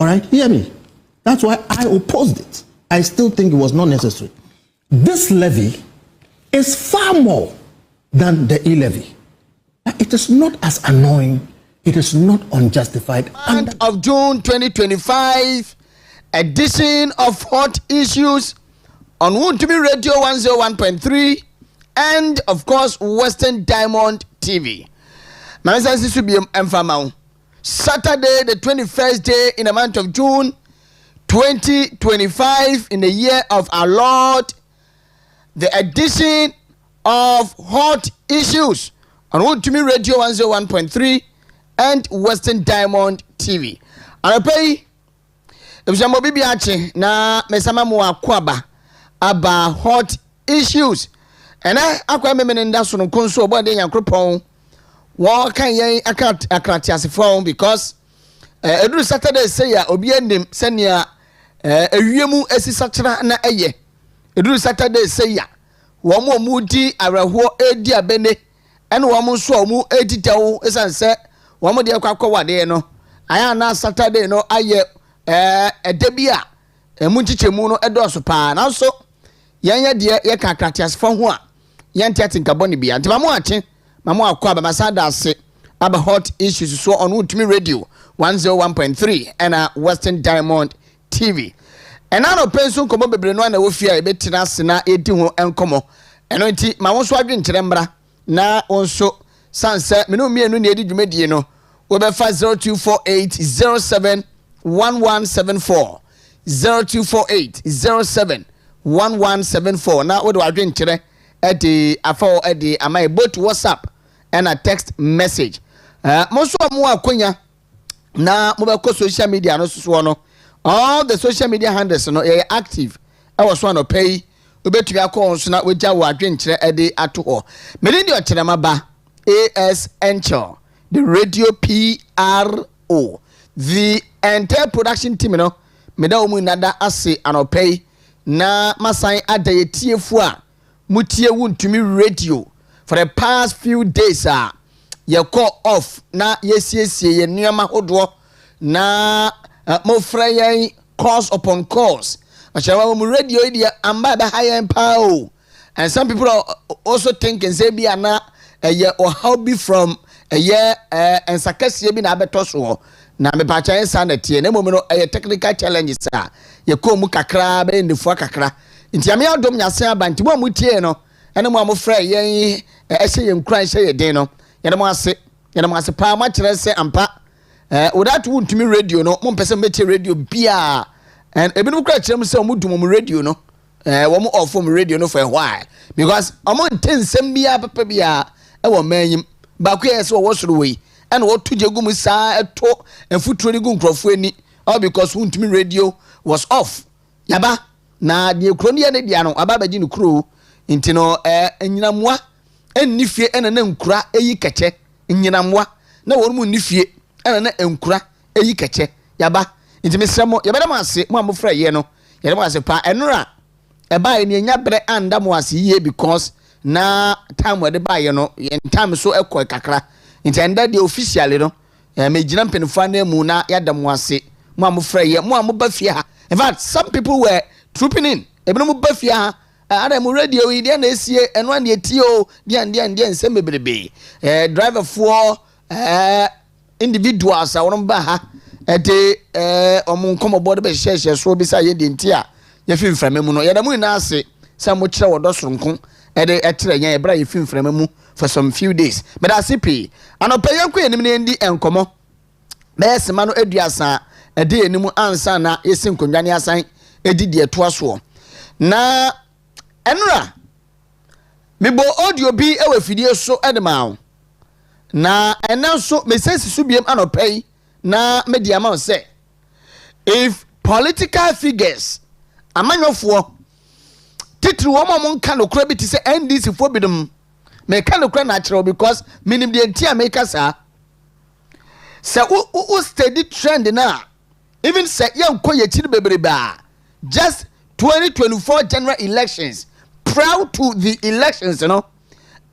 All right, hear me. That's why I opposed it. I still think it was not necessary. This levy is far more than the e-levy. It is not as annoying. It is not unjustified. And of June 2025 edition of Hot Issues on Wuntumi Radio 101.3 and of course Western Diamond TV. Saturday, the 21st day in the month of June 2025 in the year of our Lord, the edition of Hot Issues on Wuntumi Radio 101.3 and Western Diamond TV. And I pay if some baby na mesama mu akwaba about hot issues. And I remember in that son konso obo de yankropon wo kan yen akratiase phone because every Saturday say ya obi anim senia ewiemu asisachira na eye every Saturday say ya wo mo di areho edi abene ene wo mo so mo editawo esanse wo mo de akwakowade no aya na Saturday no aye edebia emunchichemu no edoso pa na so yanya de ye kakratias fo ho a yante atinka boni bia nti mamo ache mamo akwa ba masada ase aba hot issues so on Wuntumi Radio 101.3 and Western Diamond TV. And now penso komo bebre no na wo fia e betina ase na edi ho enkomo eno nti mamo so adwen kyerembra na onso sanse me no mienu na edi dwumedie no wo be fa 024807 1174 024807 1174 na wo de wadwen kyere edi afọ edi amai both WhatsApp and a text message most of mo akonya na mo be ko social media no so no all the social media handles no are active I was one to pay obetumi akọ so na wogya wo adwen kyere edi ato ho me de Okyeremaba AS Enchill the radio PRO the entire production team no me da omu nada ase anopay na masan adaye tiefu a mutie Wuntumi Radio for the past few days ye call off na yesiesie ye nneema hodo na mo frey calls upon calls achawa mu radio idia amba ba high power and some people are also thinking say bi ana or how be from and sakasi bi na abeto so na me pa chan sanity na momo no technical challenges ye ko mu kakra be ndefu kakra nti ame adom nyase abanti mo mutie no ene mo amofra yen ehye yen kran hye ye den no ye mo ase pa ma kire se ampa without Wuntumi Radio no mo mpese metie radio bia and ebinu kra kire mo se mo dum mo radio no wo mo off mo radio no for a while because omo ntensem bia papa bia e wo manyim ba ku ye se wo soro we and what to jegum sa to enfuturo ni gu nkrofo ani all because Wuntumi Radio was off yaba na de kroni ya ne dia no aba baji no kro intino enyinamwa ennifie ena na nkura eyi keche enyinamwa na worumu nnifie ena na nkura eyi keche yaba intime sremo yaba dem ase mo amofra ye no yaba dem ase pa enura eba ye ne enya bre anda mo ase ye because na time we de ba ye no time so ekọ kakra intenda de officially no me gina mpenfo na mu na yada mo ase mo amofra ye mo amoba fie ha. In fact, some people were trooping in. Ebino bafia adam radio we dey na esie eno an etio dia nsem bebrebe driver for individuals a won ba ha de omun komobo de hye so bi sa ye de ntia ye fimframa mu no ye da mu na ase sa mo kire wodo soronko de etere nya ye bra ye fimframa mu for some few days but asipi anopayen ko enim ne ndi enkomo be sema no aduasa ede enimu ansa na yesin konwane asan edidi eto so na enura mebo audio bi ewe fidie so edema na enanso mesensi so biem anopay na media ma say if political figures amanyofo titiri wo mo nka no kura bi ti say NDC fo bidum me ka no kura na kire because minim de ntia me kasa say o steady trend na even say yanko ye chiri bebreba just 2024 general elections proud to the elections, you know,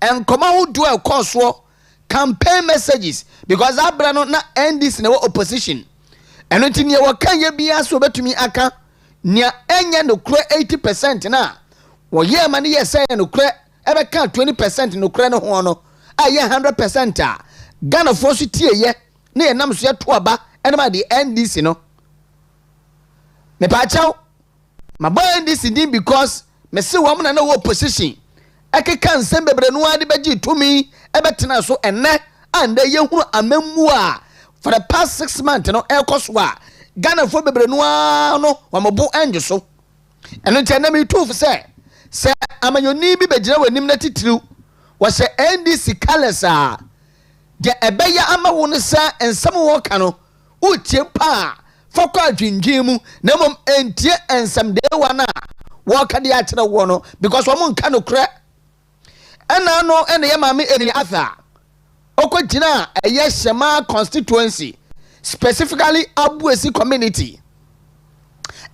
and come out do a course campaign messages because Abrano na end this in our opposition. ɛno nti nea wɔka yɛ biara so obetumi aka nea ɛnyɛ nokora 80% na wɔyɛ ma ne yɛ sɛ nokora ɛbɛka 20% nokora no ho no a yɛ 100% a Ghana for so tie yɛ na yɛ nam so yɛ to aba ɛnam de NDC no me pa chaw ma boy NDC din because me se wo na wo position ɛkeka nsɛm bebre no ade bɛgye tumi ɛbɛtena so ɛnɛ anda yɛ hunu amammu a for the past 6 months no ɛkɔ so a Ghana for bebre no no wɔmbo ɛnge so ɛno ntia na me toof sɛ amanyoni bi bɛgyina w'anim na titiriw wɔhyɛ NDC colors a de ɛbɛyɛ ama wo no sa nsɛm wɔ ka no utie pa fɔkɔ adwindwin mu na mom entie nsɛm de wa na wɔka de akyerɛ wo no because wɔn nka no korɛ ɛna no ɛna yɛ maame eni atha okɔgyina ɛyɛ Shema constituency specifically Abuesi community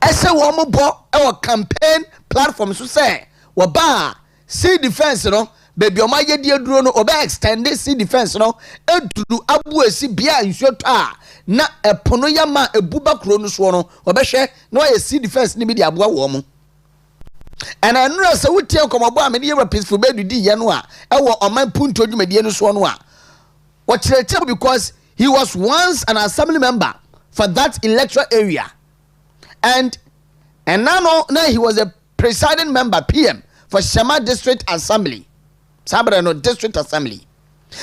ɛsɛ wɔn bɔ ɛwɔ campaign platform so sɛ wɔba sea defense no baby o ma ye die duro no obe extend sea defense no eduru Abuesi bia nsuo to a na epono ya ma ebuba kuro no so no obehwe na wa ye sea defense ni bi de aboa wo mu and I know say wutie komobo a me de ye peaceful be dudi ye no a ewo oman punto dwumadie no so no a wo kyerɛkyerɛ because he was once an assembly member for that electoral area and now he was a presiding member PM for Shema District Assembly. Sabra no district assembly.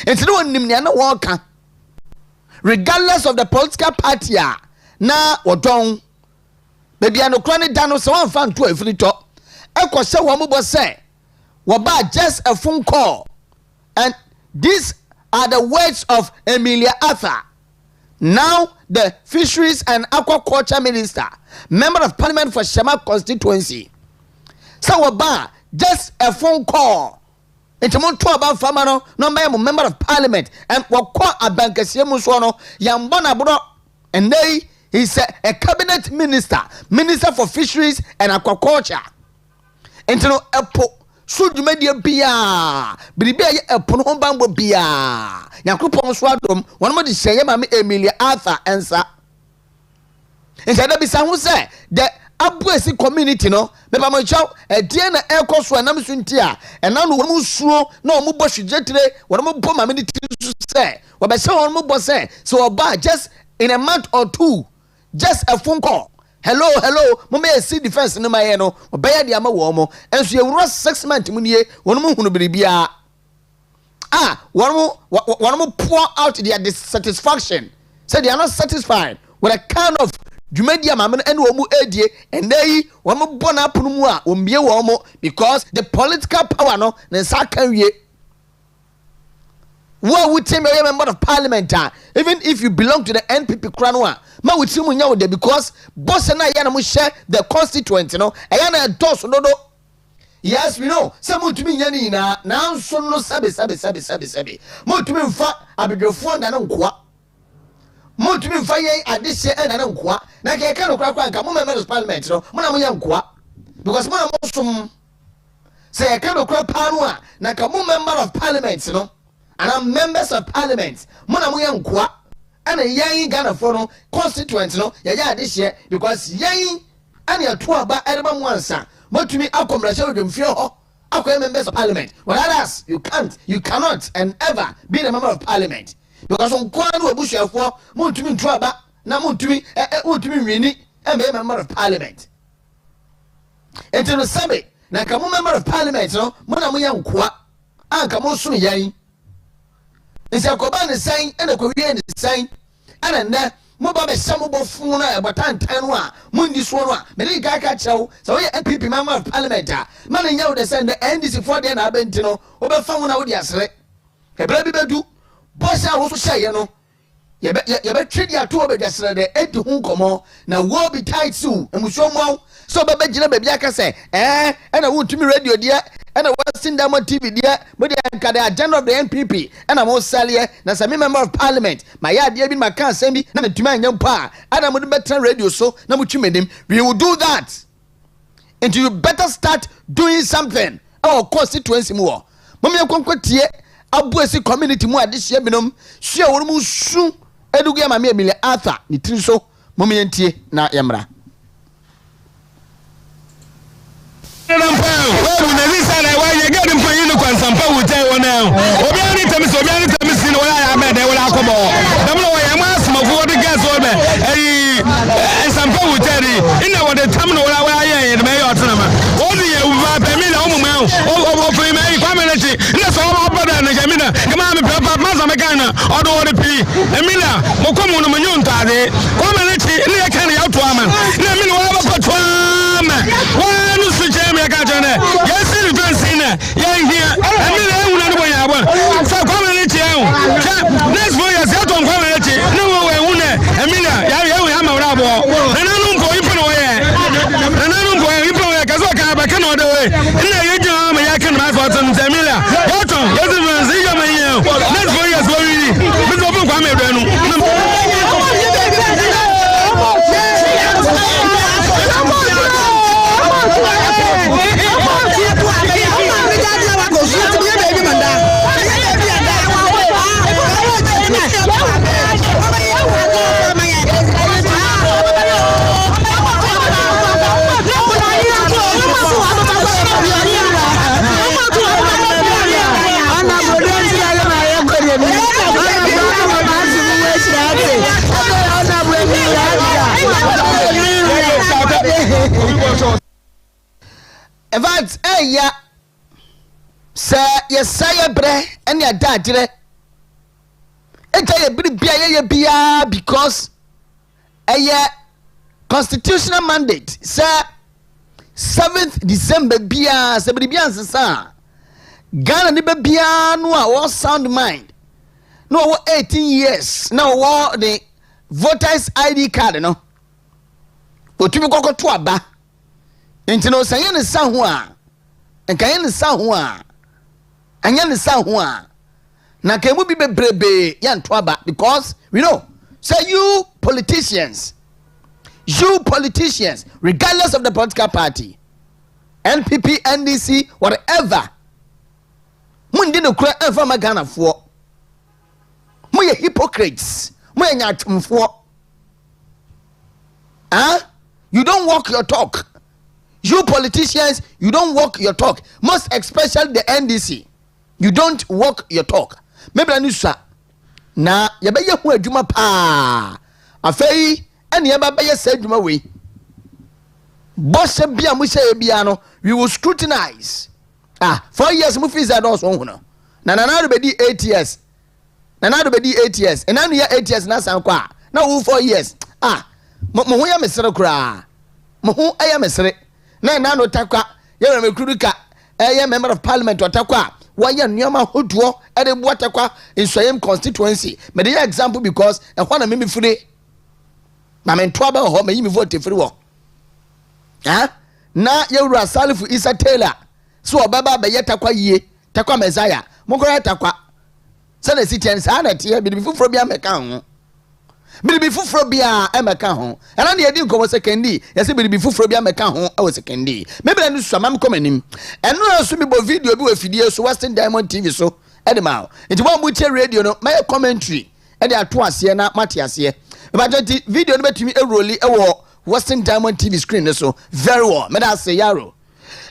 Enti no nim ne na wɔka regardless of the political party na wɔdɔn baby anokra ne da no sɛ wɔmfa nto afiri tɔ ɛkɔ sɛ wɔn bɔ sɛ wɔba just a phone call and these are the words of Emilia Arthur, now the Fisheries and Aquaculture Minister, Member of Parliament for Shema constituency. So wɔba just a phone call. It's more to about Famano, no member of parliament, and what call a banker Musono, Yambona Bro, and they he's a cabinet minister, minister for fisheries and aquaculture. And no apo should you media bia, Bribia upon Bambo bia, Yakupon Swadom, one more to say, Emilia Arthur answer. And said, be some who say that Abuesi community no me ba mo chaw e die na ekoso anam suntia e na no mo suo na mo bo hwejetire wo mo bo ma me ti so say wo be say wo mo bo say so oba just in a month or two just a phone call hello mo me see defense no maye no obeya de ama wo mo enso ye wuro 6 months mu nie wo mo hunu biribia wo mo pour out their dissatisfaction say they are not satisfied with a kind of Jumedia mamma and womu edie and they womu bona punumua umbie womo because the political power no then sakan ye. What would tell me a member of parliament even if you belong to the NPP Kranwa ma would see munya there because boss and I yana share the constituent no ayana dos no. Yes, we know. Some to me yani na so no sabe mo to me fa abedofo na nkwa Mutumi faye adise na na nkoa na ke ka no kra nka mo members parliament no mo na mo yankoa because mo na mo som say ka no kra pa no a na ka mo member of parliament no and members of parliament mo na mo yankoa ana yan Ghana for no constituent no ya ya adise because yan ana ya to aba ereba mo ansa mutumi akomrashe odwemfie ho akoy members of parliament whereas you cannot and ever be a member of parliament. Because on Kwano Abushafo, Montumi Traba, Namontumi, Wini, and be a member of parliament. And to the Sabe, Nakamu member of parliament, no, Monamuyan Kwa, Ankamosu Yai. It's a Koban is saying, and a Korean is saying, and then Mobabe Samubo Funa, Batan Tanwa, Mundi Swana, Many Gaka Chow, so we a PP member of parliament. Man, you the send the NDC for the Abentino, over Fauna Odiasre. A baby do. Bossa also say, you know, you bet treat your two of yesterday, 8 to Hunkomo, now will be tight soon, and we show more. So, baby, baby, I can say, and I want to be radio, dear, and I was sitting down on TV, dear, but the agenda of the NPP, and I'm all Sally, that's a member of parliament. My idea being my car, send me, not to my young pa, and I'm on the better radio, so now what you made him, we will do that. And you better start doing something. Our constituency more. Mommy, I'm going to Abuesi community mu adihye binom hye wo mu su edugu ma me Emilia Arthur ni tiri so momientie na yemra event eya se yesaya bre ene adagire eta ye bia ye bia because eye constitutional mandate se 7th December bia se bia nsesa Ghana ni bia no a wo sound mind no wo 18 years na wo the voters ID card no otumi kokoto aba enti no sanye ne sa ho a enkaye ne sa ho a anya ne sa ho a na kemu bi bebrebe ya nto aba because we know say you politicians regardless of the political party NPP NDC whatever mundi no kura enfa magana fo mo ye hypocrites mo ye nyatumfo you don't walk your talk. You politicians, you don't walk your talk. Most especially the NDC. You don't walk your talk. Maybe anusa na yabeye hu adwuma pa. Afei ene yabeye sa adwuma we. Boss bia mu say bia no, we will scrutinize. 4 years mu fees that also hu no. Na do be 8 years. Na do be 8 years. And anu ya 8 years na san kwa. Na wo 4 years. Mo ho ya mesere kura. Mo ho aya mesere. Na no takwa ye me kuruka ye member of parliament otakwa wa ye nneoma hoduo e de bo takwa in Soyem constituency. Me dey example because e ho na me fure. Ma me nto aba ho me yi me vote fure wo. Na ye wura Salifu Isa Taylor. So obaba be ye takwa yie, takwa Messiah. Mo ko takwa. Se na sitian sa na tie bi fufuro bia meka ho. Biribi fufuro bia emeka ho ana ne yedi nkomo sekendi yesi biribi fufuro bia meka ho awo sekendi mebele nu so mam komanim eno so mi bo video bi we fidie so Western Diamond TV so edema nti bo mu tie radio no my commentary e de ato ase na mate ase ba jenti video no betumi eroli ewo Western Diamond TV screen so very well me da say yaro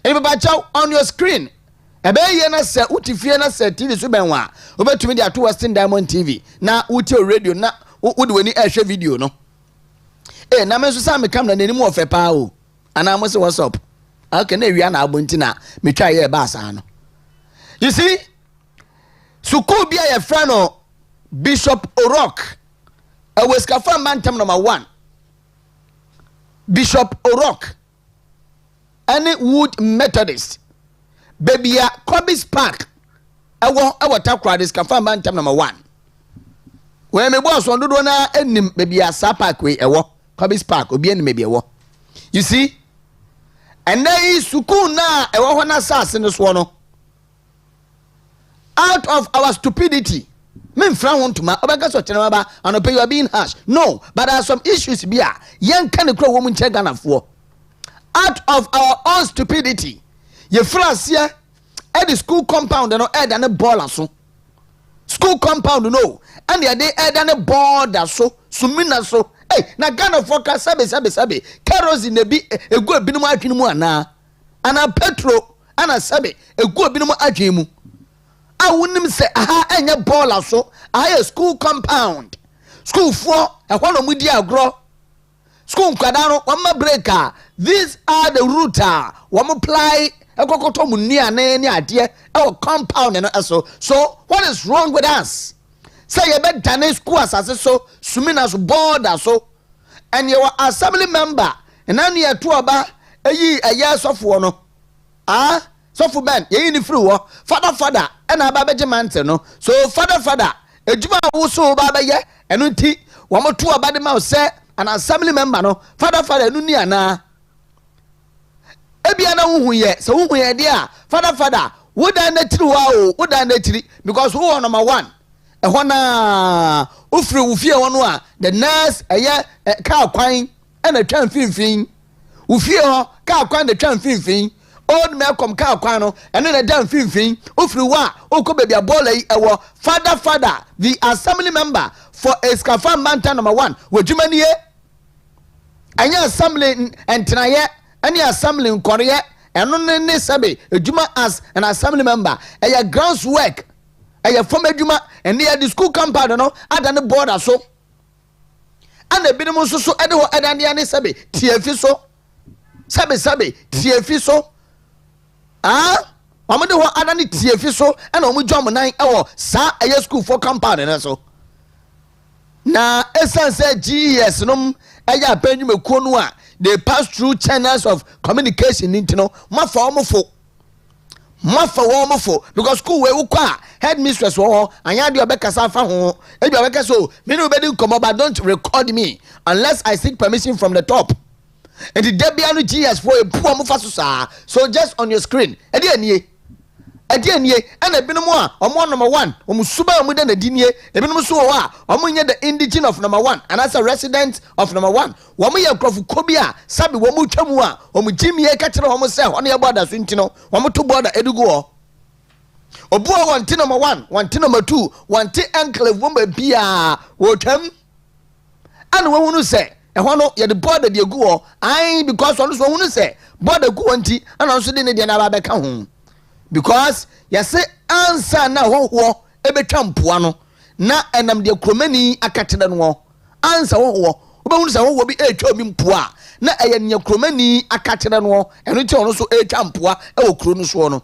eni ba chaw on your screen ebe ye na se utifie na se TV so benwa obetumi de ato Western Diamond TV na utie radio na would when you video no na me so sam camera na nimu ofe pa o ana mo se what's up okay na wi na abonti na me twa ye ba sa no you see suku bia ye friend no Bishop Orok Weskafa Mantam number 1 Bishop Orok any Wood Methodist Babia Kobis Park ewo Takoradi Weskafa Mantam number 1 when me boss on do na enim baby asa park we ewo Kobis Park obi enim baby ewo you see and then suku na ewo ho na sase no so no out of our stupidity men fra won to ma obeka so chenema ba anope you are being harsh no but there are some issues bia yen kan kro wo mu nche ganafo out of our own stupidity ye fra sia at the school compound no e da ne ball aso school compound no and they are there than a border so sumina so Hey, na Ghana forecast sabe. Kerosene na bi egu ebinom adwene mu ana petro ana sabe egu ebinom adwene mu. A wonim se aha enye ball so, aha school compound. School for ehwa no mudi agro. School kwada no wama breaker. These are the router. Wama apply ekokoto mu ni ane ni ade e compound no eso. So what is wrong with us? Say you bet dane school asase so sumina so border so and you are assembly member and then you to aba eyi aya sofo no sofo ben ye ni free wo father and aba beje mante no so father ejuma wo so ba ba ye eno ti wo mo to aba de ma say an assembly member no father enu ni ana ebia na hu ye so hu ye de a father wo dan na tiri wa o wo dan na tiri because who are number 1 ehona ufiri ufie wono a the nurse car kwan na twan finfin ufie ho car kwan na twan finfin old man come car kwan no eno na dan finfin ufiri wa okọ baby abola yi ewo father the assembly member for Escafa Manta number 1 wodwuma nie anya assembly entenaye any assembly nkoriye eno ne sabe edwuma as an assembly member grounds work from edwuma and near the school compound no adane border so and the binom so ede ho adane ane sabe tiefi so sabe tiefi so amade ho adane tiefi so and omu dwom nan ewo sa school for compound na so na essence GS no penwumakuo no a they pass through channels of communication intino mafa womfo because school we ukwa headmistress wo anya de obekasa fa ho ebi obekasa o me no be come but don't record me unless I seek permission from the top and the debia no GS for a poor mo fa so just on your screen edi anie and ebinom a omo number 1 omo suba omo de na dinie ebinom so wo a omo nye the indigene of number 1 and as a resident of number 1 womo ye krofu kobi a sabi womo twamu a omo jimie ka kire womo se hono ye border so ntino womo to border edugu ho obu o wanti number 1 wanti number 2 wanti enclave womo bia wo twam and wo hunu se hono ye the border de egu ho because ono so hunu se border gu wanti and ono so de ne de na ba be ka ho because yase ansa na hoho ebetwa mpoa no na enam de kromani akatena no ansa hoho obehunu se hoho bi etwa mi mpoa na eye nya kromani akatena no eno ti ono so etwa mpoa ewo kro no so no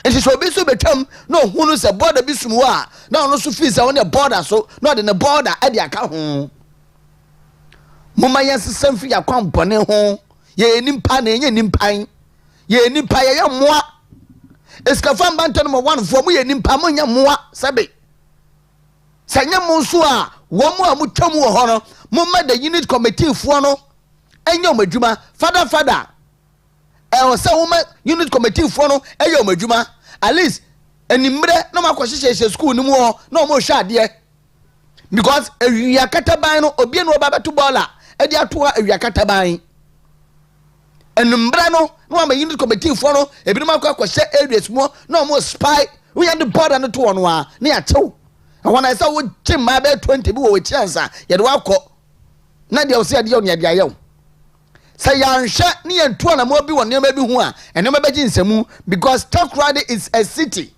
enti so bi so betwam na ohunu se border bi sumu a na ono so fi se won border so na de ne border ade aka ho moma yesesam fi yakwampone ho ye nimpa na enye nimpan ye nimpa ye moa Escafa Manta number 1 for mu ye nimpa mo nya moa sabe sanya mo so a wo mu a mutwam wo ho no mo ma the unit committee fo no enye omadwuma father se wo ma unit committee fo no enye omadwuma at least enimre na makohyehyehye school ni mu ho na mo hwa ade because awia kataban no obi no ba beto bola e di ato awia kataban enumbre no ma unit committee for no ebinom akwa areas mo no mo spy we had the border no to no a na ya chew and when I saw we chimma be 20 bi wo chance ye de wakọ na de o se de o ne de ayew say ya nhwe ne ye nto na mo bi wo ne ma bi hu a ene ma beji nsemu because Takoradi is a city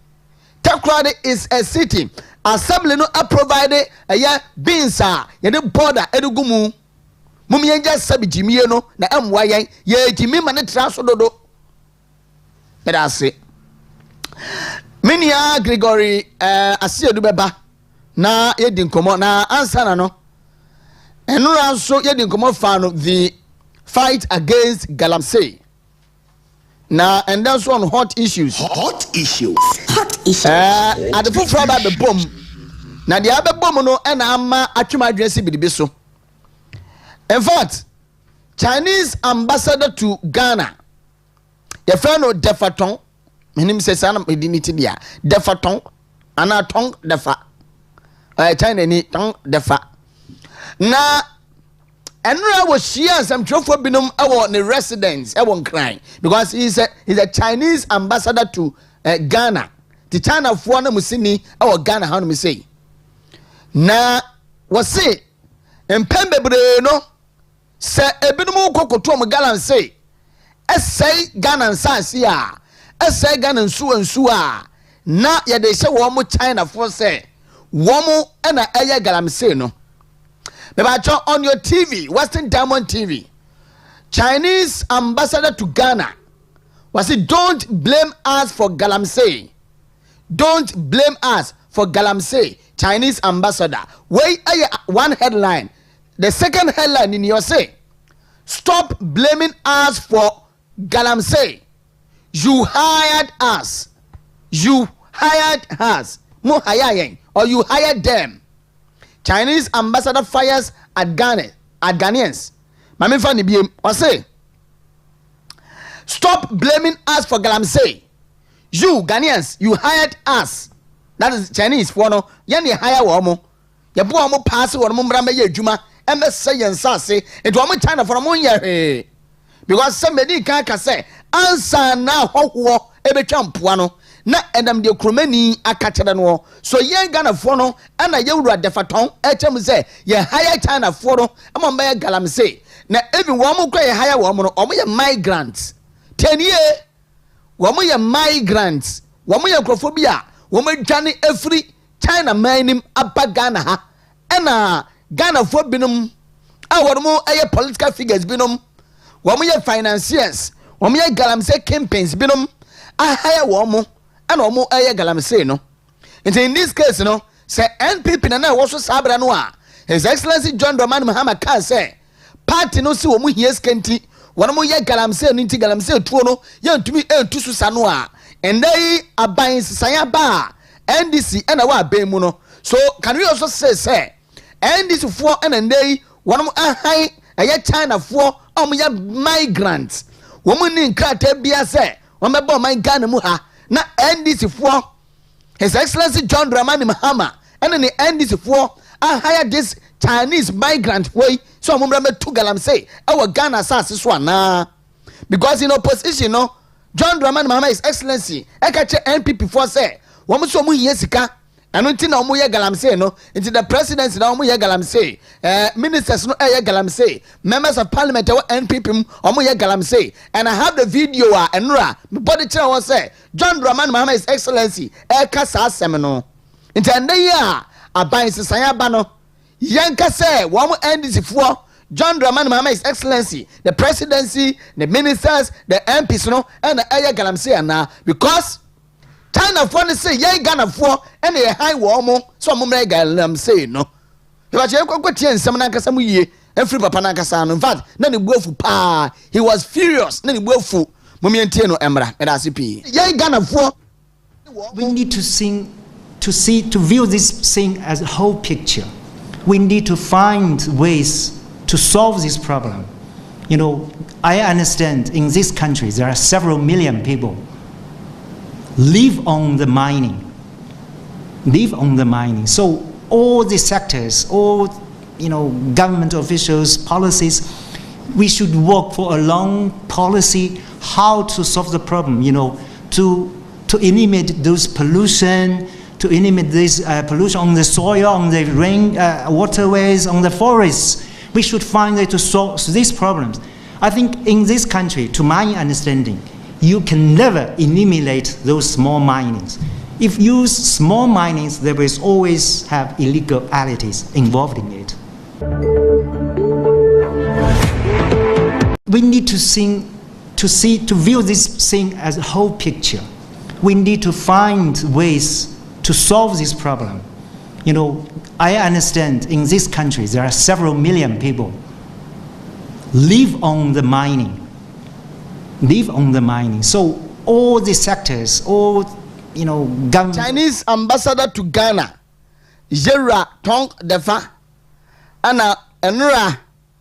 assembly no provide beans ye de border edugumu mum yenja sabi jimie no na amwa yen ye jimi ma ne tra so dodo pedase minia Gregory asiedu beba na yedi nkomo na answer na no enura so yedi nkomo fa no the fight against galamsey na and that's on hot issues at the full ba be bom na dia be bom no e na ama atwema adwensi bidibi so. In fact, Chinese ambassador to Ghana, the friend of Defatong, my name says Anna Medinity dia, Defatong, Anna Tong Defa, China ni Tong Defa. Na, and I was here some trophy binum our the residents, I won't cry because he's a Chinese ambassador to Ghana. The China for na musini our Ghana how me say. Na was say mpem bebre no se ebinom kokoto mo galamsey esay Ghana nsansi a esay Ghana nsu a na ye de hye wo mo China for say wo mo na eye galamsey no me ba cho on your TV Western Diamond TV Chinese ambassador to Ghana was it don't blame us for galamsey. Don't blame us for galamsey. Chinese ambassador. Wait, one headline. The second headline in your say, stop blaming us for galamsey. You hired us. You hired us. Mo hiring or you hired them. Chinese ambassador fires at Ghana at Ghanaians. Mami fani biem or say, stop blaming us for galamsey. You Ghanaians, you hired us. That is Chinese for no. Yani hire womo. Ya bo mo pass wo mo mbra me ye adwuma. E me say yensa se. It wo mo China for mo ye. Because somebody can say answer na hoho e betwa mpoa no. Na edam de kromani aka kire no. So ye Ghana for no na ye wura defaton e chem say ye hire China for no. Am mo ye galamsey. Na even wo mo kwa ye hire wo mo no. O mo ye migrants. 10 years womo ye migrants womo ye nkrofobia womo dwane afri China manim aba Ghana ha ena Ghana fo binum a womo eye political figures binum womo ye financiers womo ye galamsey campaigns binum a hire womo ena womo eye galamsey no. In this case no say NPP na wo so sabra no a His Excellency John Dramani Mahama can say party no si womo hies kenti wono ye galamsey no nti galamsey tuo no ye ntumi entu so sano a endai aban sisanya ba NDC ena wa aban mu no. So can we also say NDC for ena ndai wono ahan eye China for ye migrants womo ni nkrata bia say womebo man Ghana mu ha na NDC for His Excellency John Dramani Mahama ena ni NDC for hire this Chinese migrant way so mo mra to galamsey our Ghana sase so ana because in opposition no John Dramani Mahama His Excellency e ka che NPP for say wo mo so mo hie sika anu nti na mo ye galamsey no nti the presidency na mo ye galamsey ministers no ye galamsey members of parliament wa NPP mo ye galamsey and I have the video enra me body chere won say John Dramani Mahama His Excellency e ka sa asem no nti ande ya aban sisanya ba no yanka say wo mo NDC for John Dramani Mahama His Excellency the presidency the ministers the MPs no and aya galamsey na because China for say ye Ghana for and ye high wo mo so mo mra galamsey no e ba che kwakwati ensem na nkasa mu yie every papa na nkasa no in fact na ne buafu pa he was furious na ne buafu mo mientie no emra e da sipi ye Ghana for we need to view this thing as a whole picture. We need to find ways to solve this problem. You know, I understand in this country there are several million people live on the mining. So all the sectors, all government officials, policies, we should work for a long policy how to solve the problem. To eliminate those pollution. To eliminate this pollution on the soil, on the rain, waterways, on the forests. We should find a way to solve these problems. I think in this country, to my understanding, you can never eliminate those small minings. If you use small minings, there will always have illegalities involved in it. We need to view this thing as a whole picture. We need to find ways to solve this problem. I understand in this country there are several million people live on the mining. So all the sectors, all government. Chinese ambassador to Ghana, Yera Tong Defa, Anna Enra,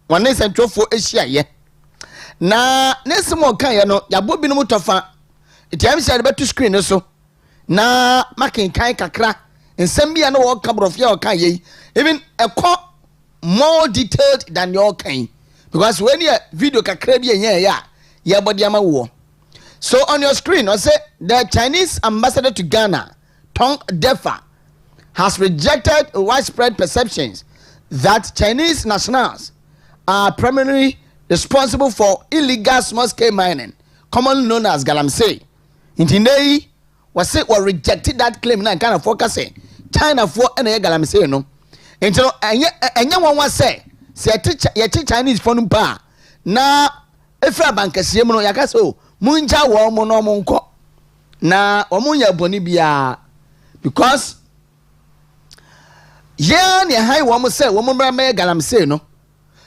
one is central for Asia ye. Na nesimo kan ye no yabo binu mutofa. Etiam se betu screen so. Na makin kan kakra nsem bia na wo kabrofia o kan ye even more detailed than your kan because when your video kakra bia ya body ama wo. So on your screen I say the Chinese ambassador to Ghana Tong Defa has rejected widespread perceptions that Chinese nationals are primarily responsible for illegal small-scale mining, commonly known as galamsey. In today, we say we rejected that claim and kind of focusing China for any galamsey no. Until anyone was say Chinese phone pa na efra bankasi mu no yaka so munja wo mo no mo nko na omunya boni bia because yeah ne hai wo mo say wo mo bra me galamsey no.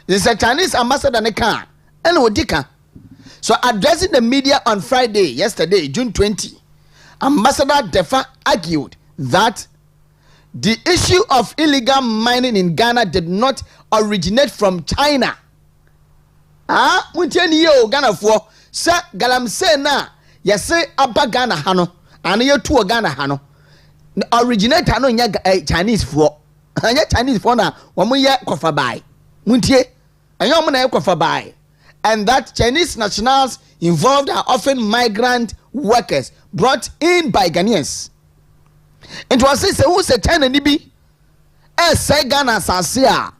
This is a Chinese ambassador ne kan and odika. So addressing the media on Friday, yesterday, June 20, Ambassador Defa argued that the issue of illegal mining in Ghana did not originate from China. Muntieni yo Ghana for sa galamsey na yase aba Ghana hano and ye to Ghana hano. Originate hano nya Chinese for. Anya Chinese for na wamu ye kofa bai. Muntie anya wamu na ye kofa bai. And that Chinese nationals involved are often migrant workers brought in by Ghanaians. It was said, who said China nibi? Say Ghana sasia.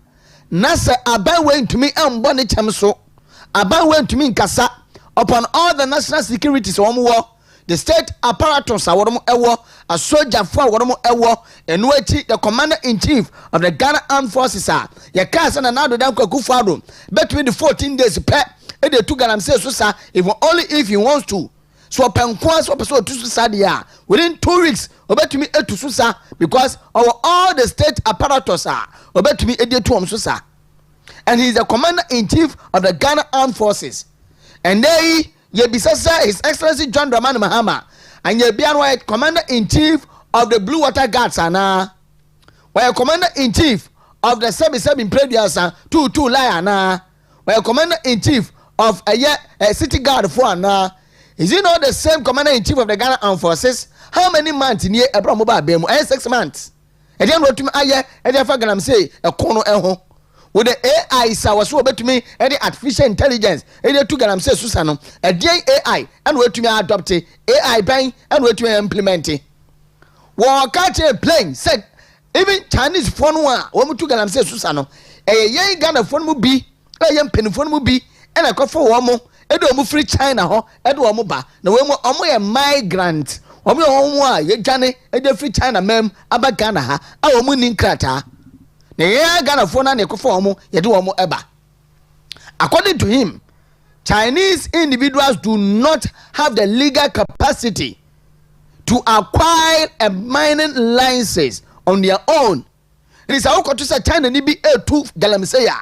Nasa abai went to me and bonnie chamso. Abai went to me in Kasa upon all the national securities on war. The state apparatus are a soldier for and the commander-in-chief of the Ghana Armed Forces are Yakas and another down Kufaro. Between the 14 days pet they took galamsey so if only if he wants to. So Pankwas or to Sadia within 2 weeks obey to me to Susa because all the state apparatus are obey to me to Susa. And he is the commander-in-chief of the Ghana Armed Forces. And they Yebisasa His Excellency John Dramani Mahama and Yebianwa commander-in-chief of the Blue Water Guards ana while commander-in-chief of the 77 Predias 22 Liana while commander-in-chief of a city guard for ana. Is he not the same commander-in-chief of the Ghana Armed Forces? How many months in here Abraham Mobile Bemo? 6 months. And then wrote to me and then say a corner with the AI was so to me and the artificial intelligence and the two galam say Susano a day AI and wait to me adopt AI bang and wait to me implement it. War catch a plane said even Chinese phone one two galam say Susano a young Ghana phone will be a young penny phone will be and a coffee woman edo free China ho edo ba na we mo a migrant omo ho ye gane edo free China mem aba Ghana ha a omo ni nkrata. According to him, Chinese individuals do not have the legal capacity to acquire a mining license on their own. It is how to say China ni be a two galamseya.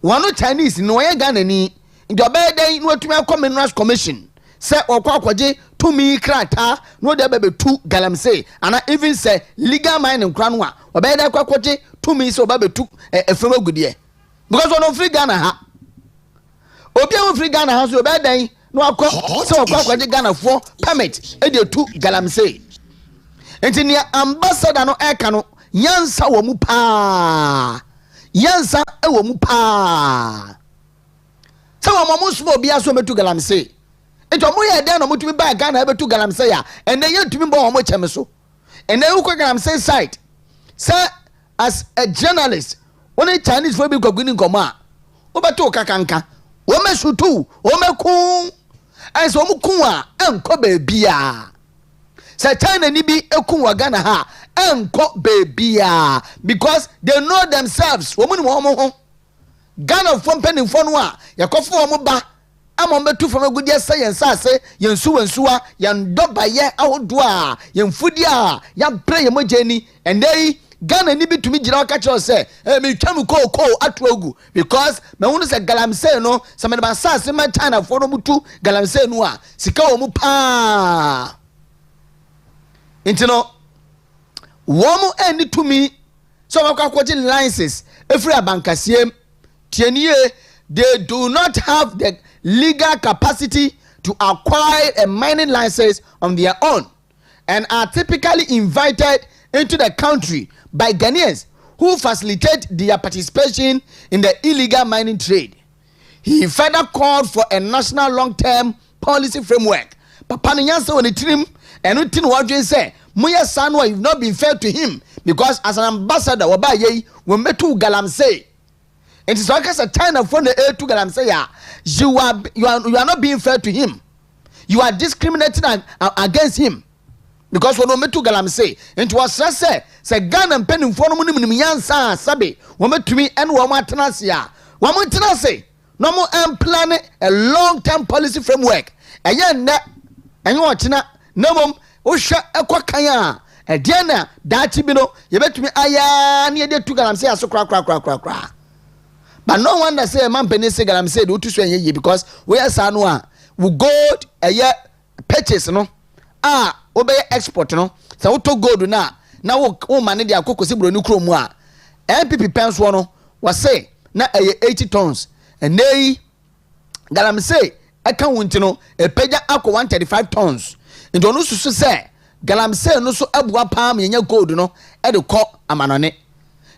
One Chinese no Ghana ni in the bed no to me Minerals Commission. Say or kwaje to me krata no there be two galamsey and I even say legal mining kranwa obey that kwaje to me so baby took a fellow good year because on free Ghana ha obi free Ghana ha so obey dan no akọ so kwaje Ghana for permit e dey two galamsey enti ambassador no eka no yansa wo mu pa yansa e wo mu pa so wo mo so obi aso metu galamsey. It's a more than a motive by Ghana ever to Galamseya, and they yet to be born much so. And then Galamsey site, sir, as a journalist, when a Chinese will be going Goma, Obato Kakanka, Wome Sutu, Wome Kung, and so Mukua, and Kobe Bia. Sir China Nibi Ekunwa Ghana ha, and Kobe Bia, because they know themselves, woman woman. Ghana from penny fonwa, Yakofu Moba. Amombe tu from a good year science, say, Yan Su and Sua, Yan Doba ye outdoor, Yan Fudia, Yan Play Mojeni, and they Ghana nibi to me, General Catcher say, me come call at Rogu, because my own is a galamsey no, some of my sons in my China for Mutu, galamsey noa, Siko Mupa. Intino Womo end to me, so I'm quoting licenses, every bankasiem, Tienier, they do not have the legal capacity to acquire a mining license on their own and are typically invited into the country by Ghanaians who facilitate their participation in the illegal mining trade. He further called for a national long-term policy framework. Papa Nyansa on the trim and Utin Wadrin say, Muya Sanwa have not been fair to him because as an ambassador oba ye we metu galamsey. It is like a China for the air to galamsey. You are not being fair to him. You are discriminating against him. Because when we metu galamsey, it was say Ghana and penny for no yansa sabi. We met to me and woman tenasia. Woman tenasi. No more plan a long-term policy framework. And you watch na no mum osha ekwakanya. E diana dachi bino you bet me aya near the two galamsey so cra. But no one that say man penny say galamsey do to say because we are sanwa we go a year purchase no obey export no so to gold na wo man dey akoko se bro ni kro mu a MPP pens no was say na 80 tons and they galamsey aka wunti no e pagya akọ 135 tons nti onu susu say galamsey no so abua pam yenya gold no e de kọ amanone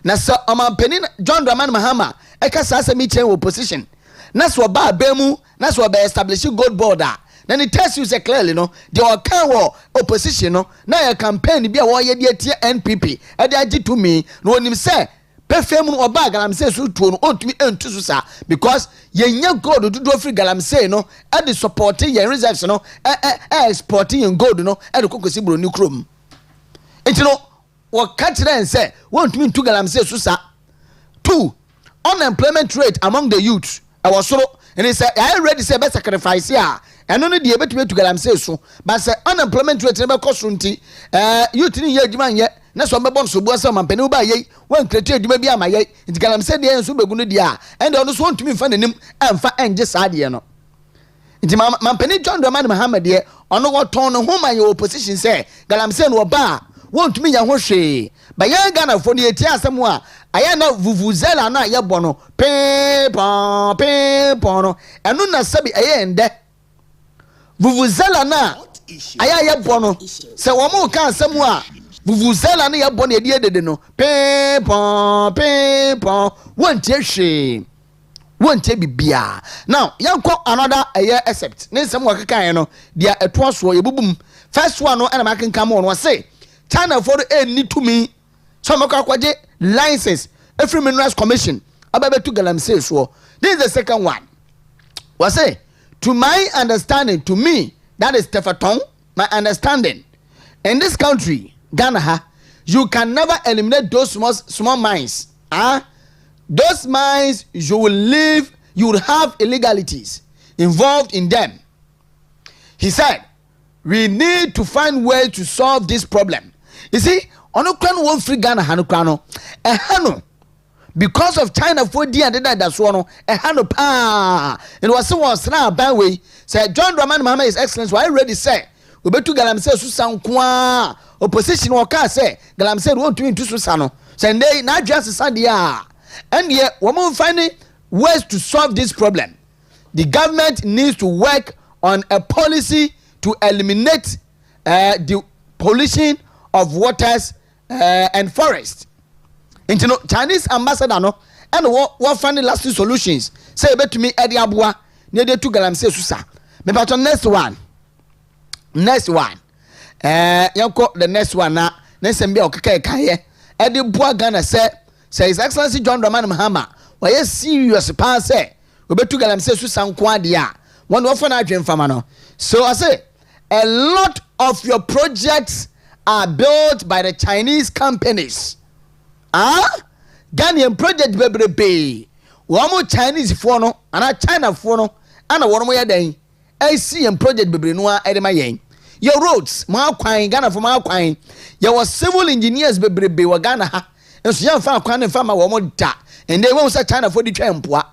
na so omanpeni John Dramani Mahama eka sa asemi chen wo position na so ba abemu na so ba establish gold border. Then it tells you say clearly no the okan opposition no na your campaign bi a wo ye de tie NPP e de agi to me no onim say perfem no oba galamsey so tuo no ontumi entu so sa because yenya gold do free galamsey no e de supporting your reserves no exporting your gold no e de kokosi bro ni krom enti no wo catch them say wontumi ntu galamsey so sa. 2 unemployment rate among the youth I was so and he said I already say be sacrifice here and only the betumi to galamsey so but say unemployment rate never cost nti youth ni ye adwuma ye na so be bon so bo say mampani ba ye wan create adwuma bi ama ye nti galamsey de enso begu no dia and ono so ntumi mfa nanim amfa enje saade no nti mampani John Dramani Mahama de ono wo ton no homa ye opposition say galamsey no ba wontumi nya ho hwe ba ye Ghana fo ne eti asem a aya na vuvuzela na ye bono pe pon no eno na sabi aye ende vuvuzela na aya ye bono se wo mu ka asem a vuvuzela na ye bono e de dede no pe pon wonte bibia now yanko another aye except ne nsem wakeka no dia eto so ye bubum first one no na makenka mo no say China for need to me so makwaje license every minerals commission ababe to galamsey so this is the second one was say to my understanding to me that is tefaton my understanding in this country Ghana you can never eliminate those small mines those mines you will have illegalities involved in them. He said we need to find ways to solve this problem. You see, ono kran won free Ghana hanu krano. Hanu because of China for the and that so no hanu pa. It was so na ban way. Say John Dramani Mahama His Excellency why already say we betu galamsey so sankwa opposition wo ka say galamsey won to into so sa no. Say na just sadia. And yet we must find ways to solve this problem. The government needs to work on a policy to eliminate the pollution of waters and forests. Into no Chinese ambassador no and what finding lasting solutions. Say bet to me Eddie Abua near the two galamsey susa. Me but on next one. Yanko the next one na nesem bia okeka kaye. Eddie Bua Ghana say His Excellency John Dramani Mahama why serious pa say we betu galamsey susa nko ade a one offer na adwen fama no. So I say a lot of your projects are built by the Chinese companies. Ghanaian project bebrebe. Wamo Chinese for no, and China for no, and a one way a day. I see a project bebre no edema yen. Your roads, ma kwine, Ghana for ma kwine. Your civil engineers bebrebe wa Ghana ha. And so young fan kwine farmer wamo da. And they won't say China for the trampwa.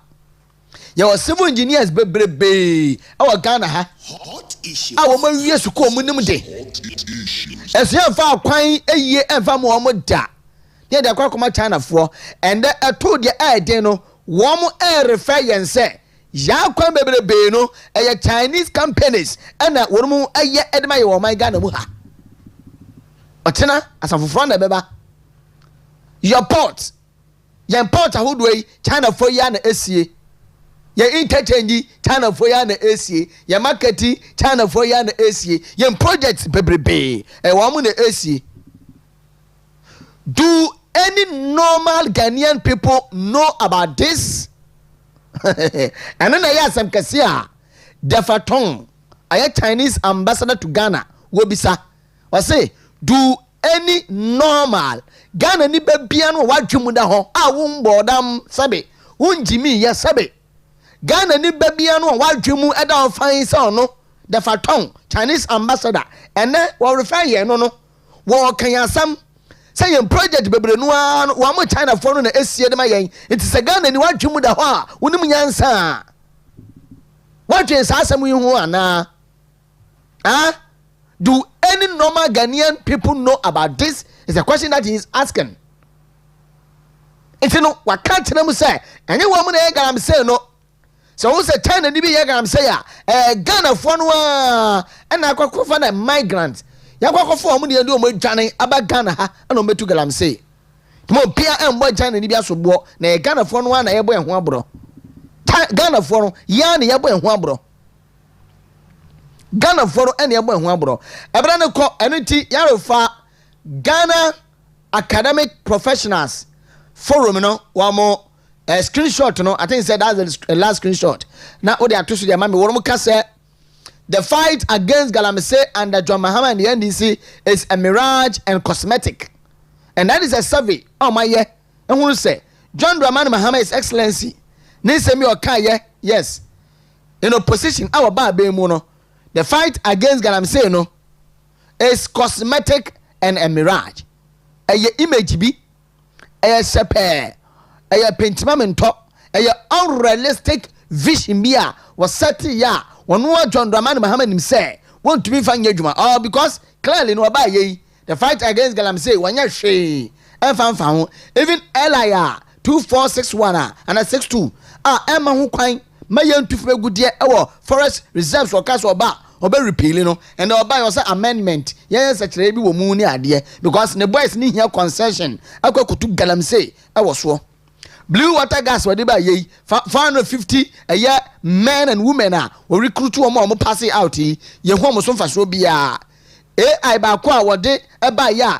Your civil engineers bebrebe. Our Ghana ha. Hot issue. Our more years to come with them day. As young fan kwine a year and farm wamo da. Yeah, they are come China for, and I told you I didn't know. One more refer and say, ya come baby no, a Chinese companies, and that one more a year admire or my Ghana muha. Otena, as a front of beba. Your port, your port a hood way, China for yan SCA. Your interchange, China for yan SCA. Your marketing, China for yan SCA. Your projects baby, a woman SCA. Do any normal Ghanaian people know about this? And then I ask some Kasia, Defatong, a Chinese ambassador to Ghana, Wobisa, or say, do any normal Ghana ni bebiano wa jumuda ho a wombodam sabe unjimi ya sabe Ghana ni bebiano wa jumu eda fine sa no the fatong Chinese ambassador and then we refer here no wo kan yasam say your project bebre no wa mo China for no na esie dem ayen it is a Ghana ni wa jumu da ho a wonim nyansa wa twen sa asam yi ho ana do any normal Ghanaian people know about this? It's a question that he is asking. It's no, what can't tell say? And you woman I'm saying no. So who's a China DB I'm saying? Ghana for no, and I go for a migrant. Ya go for money and do more Johnny about Ghana, and no me to galam say. Mo Pia and boy China DB so bo, na Ghana for no one, a boy and one bro. Ghana for yan, ya boy and one bro. Ghana for any abo ho abro ebra ne ko eniti yarefa Ghana academic professionals forum no wa mo screenshot no I think said that's the last screenshot na odi atoso dia mame wo mo ka say the fight against Galamsey under John Mahama and the NDC is a mirage and cosmetic, and that is a survey oh my yeah and who say John Dramani Mahama is excellency ni se mi oka yes in opposition our ba be mu no. The fight against Galamsey no is cosmetic and a mirage. A image be a sepe a pentimamento a unrealistic vision be was set ya one more John Dramani Mahama himself want to be found juma oh because clearly no ba ye the fight against Galamsey one ya she and fan even LIR 2461 and a 62 Emma who kwan mayan to gudie ewo forest reserves or cast or ba obe repeal no and oba yo say amendment yes actually bi wo mu ni ade because the boys ni here concession akwakutu Galamsey ewo so blue water gas wade ba ye 450 a year men and women we recruit wo pass it out ye ho mo so fa so bia AI ba ko a wode e ba ya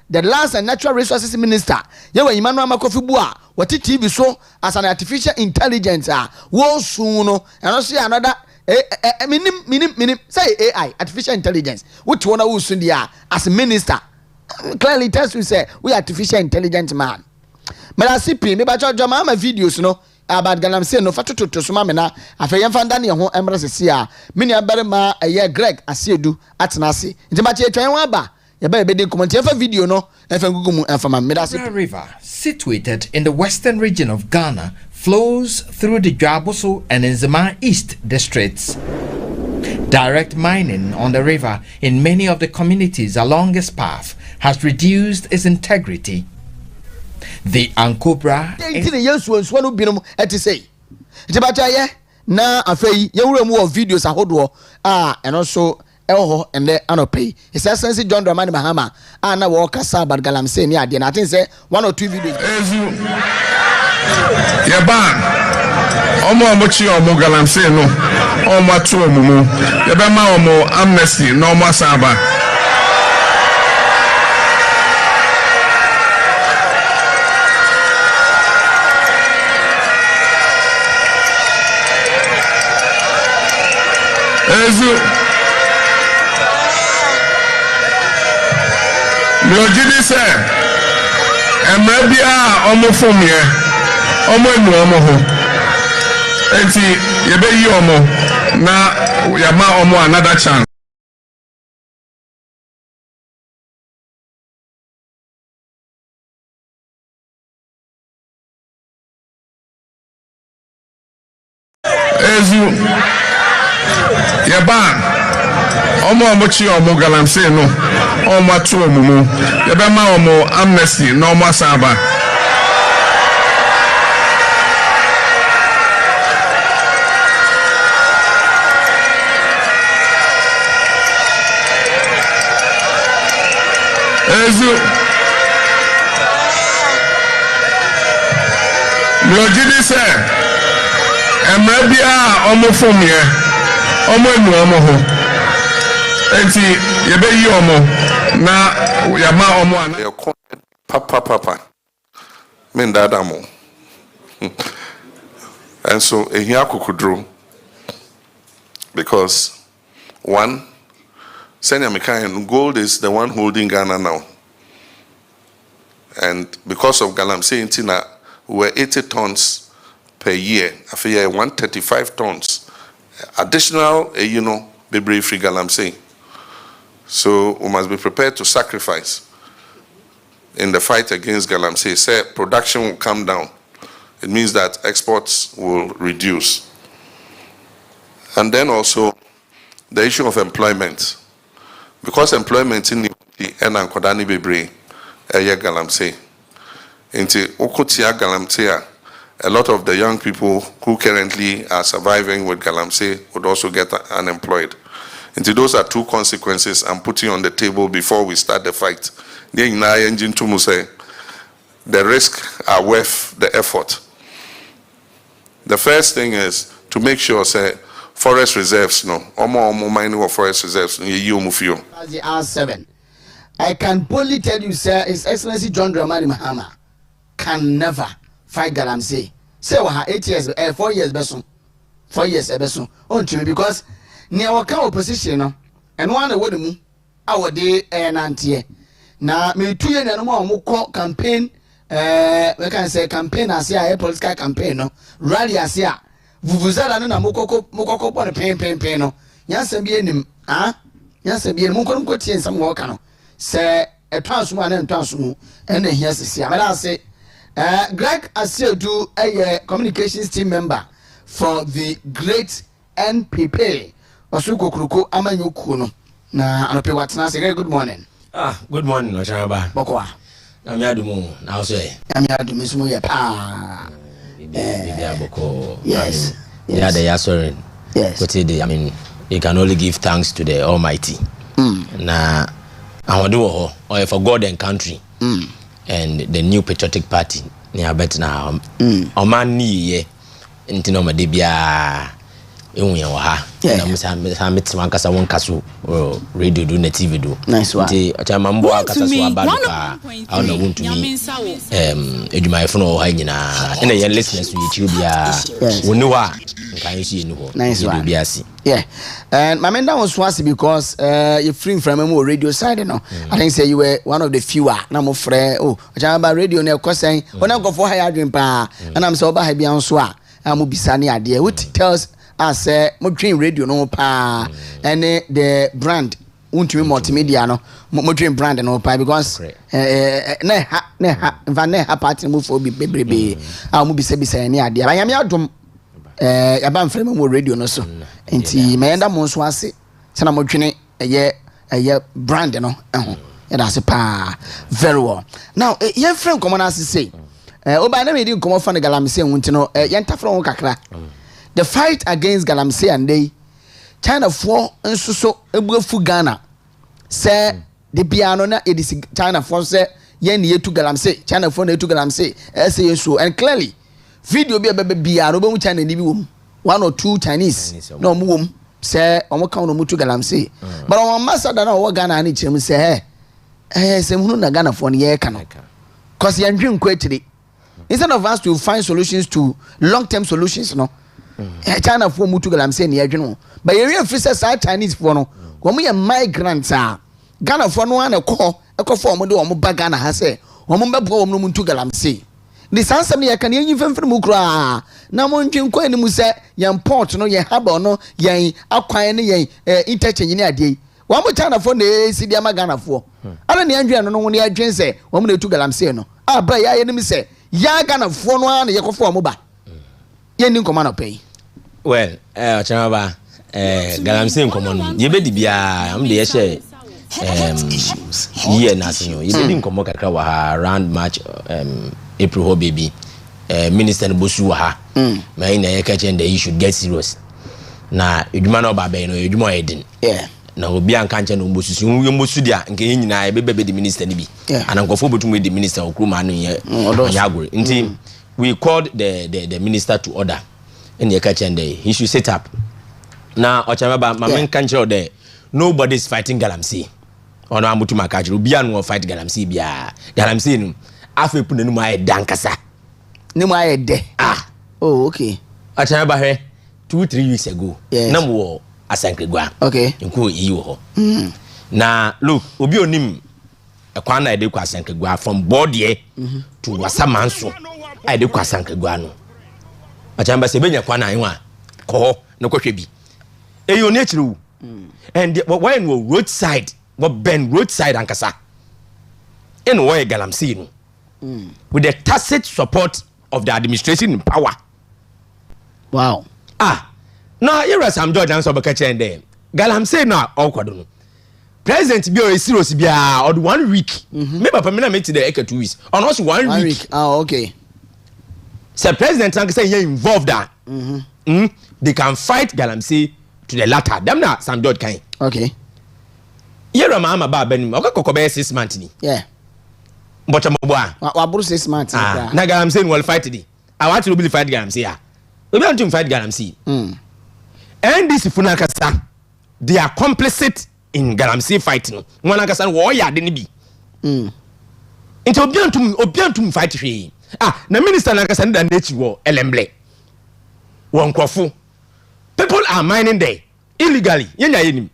the lands and natural resources minister ye wa Emmanuel Makofi bu a what TV so as an artificial intelligence wo soon no and also another minim say AI artificial intelligence which one who soon there as a minister clearly tells you say we artificial intelligence man but I see me ba cho ma videos no about Galamsey no fatoto to so ma me na afeyen fanda ne ho emrese sia me ne abere ma Greg Asiedu atenase nti ma che twen wa ba video no the river, situated in the western region of Ghana, flows through the Dwaboso and Nzema East districts. Direct mining on the river in many of the communities along its path has reduced its integrity. The Ankobra videos and also and then pay. It's essentially John Dramani Mahama and I walk as about Galamsey ni ade na think say 1 or 2 videos. Ya ban omo chi omo Galamsey no omo atu omumu ya be ma omo amnesty no omo asaba Lojidi say emrabia omo fom ye omo enu omo ho enti ye be yi omo na ya ma omo another chance ezu ye ban omo chi omo Galamsey no omo atu omumu ye be ma omo amnesty no omo asaba ezu lojidi say emrabia omo fom ye omo enu omo ho enti ye be yi omo na ya ma omo ana Papa. Men dadamo. And so ehia kukudro. Because one, Senior Mikayan, gold is the one holding Ghana now. And because of Galamsey in Tina, we were 80 tons per year. I feel 135 tons. Additional, Bebri free Galamsey. So we must be prepared to sacrifice in the fight against Galamsey. Say production will come down. It means that exports will reduce. And then also the issue of employment. Because employment in the Enankodani Bebre, Galamsey. Into Okutia Galamsey, a lot of the young people who currently are surviving with Galamsey would also get unemployed. And those are two consequences I'm putting on the table before we start the fight. The risks are worth the effort. The first thing is to make sure, say, forest reserves, omo mining of forest reserves, As the R7, I can boldly tell you, sir, His Excellency John Dramani Mahama can never fight Galamsey. Say, 8 years, 4 years, 4 years, because near our opposition, and one of them, our day and auntie. Now, me 2 years and more campaign, we can say campaign as a political campaign, no rally as ya. Vuvuzela na mukoko pon pen no. Yansa bi enim, yansa bi enim ko ko tie nsam wo ka no. Se etwanso na ntwanso mu na hia sisi. Amela say Greg Asiedu communications team member for the great NPP. Osukokruko amanyoku no. Na anope watena say good morning. Good morning, Okyeremaba. Bokwa. Na me adumu na so e. Na me adumu sumu ye pa. Yes. Yeah, they are sorry. Yes. But I mean, you can only give thanks to the Almighty. Na I want to do or for God and country. And the new patriotic party. Near bet now. Oman ni intino madibia. Radio do na TV do. Nice one. Mambo akasa so abaluka. I don't want to me. Edumai fo no ha nyina. Na yen listeners you YouTube bia. Wonu wa nkan yi ni nice one. Biasi. Yeah. And my man was was because you're free from a radio side no. I think say you were one of the few na mo frɛ Okyeremaba radio na ekosan. Ona go for higher dream pa. And I'm so ba ha bia nso a amu bisane ade. What tells us mo dream radio no pa and the brand untumi multimedia no mo dream brand no pa because na ha party mo for bebrebe mo bisa ni ade ayame adom yaba mfrem mo radio no so enti me enda mo so ase sana mo dwene eye brand no ya da se pa very well now ye frame common as say oba na me di komo fa ne Galamsey nti no ye ntafro ho kakra. The fight against Galamsey and they China for so ebuafu Ghana say the piano na edisi China for say yen ye to Galamsey China for na to Galamsey say so and clearly video be biano be mu China ni bi wom 1 or 2 Chinese no mu wom say omo kan no mu to Galamsey but on ambassador na wo Ghana ni chirem say say hunu na Ghana for ye ka no cause ye ndwen kwetire instead of us to find solutions to long-term solutions no China for mutu Galamsey ni adwene but you free say Chinese for no wo ye migrants Ghana for no na ekọ for mo de wo ba Ghana ha say wo mo bebo wo no mutu Galamsey the sansam ye kan yin femfem mu kura na mo ntwen ko ani mu say ye port no ye harbor no ye akwan ne ye interchange ni ade wo mo China for na si dia ma Ghana for ana ne adwene no no ne adwene say wo mo na tu Galamsey no ba ya ye ni mi say ya Ghana for no na ye ko for mo ba ye ni nkoma no pay. Well, Okyeremaba, Galamsey nkomo ye be di bia am de ye share year national ye be di nkomo kakra wa ha around March April ho baby minister Bosu wa ha na ye ka chen you should get serious na edwuma na oba be no edwuma edin na obi anka nche no Bosu yo Bosu dia nke ye nyina ye be di minister ni bi anankofo botum di minister okruma no ye nyagore nti we called the minister to order in the kitchen day. He should set up. Now, Okyeremaba, my main country there, nobody's fighting Galamsey. ono amutu makachi obia no fight galamsey bia galamsey no afa epu nanu ma dankasa ne mu ayede oh okay achana ba hwe 2-3 weeks ago na mo asankregwa okay nko yi wo ho na look obi onim ekwan na ede kwa asankregwa from boardie to wasamanso ede kwa asankregwa no achana ba se benya kwan na anwa ko no kwhwe bi eyo ne chiru and when we roadside what ben roadside ankasa in way galamsey no with the tacit support of the administration in power. Wow. Now here is Sam George answer baka chen there. Galamsey na okwado no. President bi o serious bia or 1 week. Me papa me na me ti the 2 weeks. On also 1 week. Okay. So president can say you involved that. They can fight Galamsey to the latter. Them na Sam George kan. Okay. Yero ma ama ba benim. Okokobe 6 months ni. Yeah. Bocha mboa. Wa buru 6 months. Na Galamsey will fight today. I want to be fight Galamsey ya. We want to fight Galamsey. And this funakasa they are complicit in Galamsey fighting. One akasa wo ya de ni bi. Nti obiantum fight hwe. Na minister nakasa nda nechi wo elemble. Won krofo. People are mining there illegally. Yenya yenim.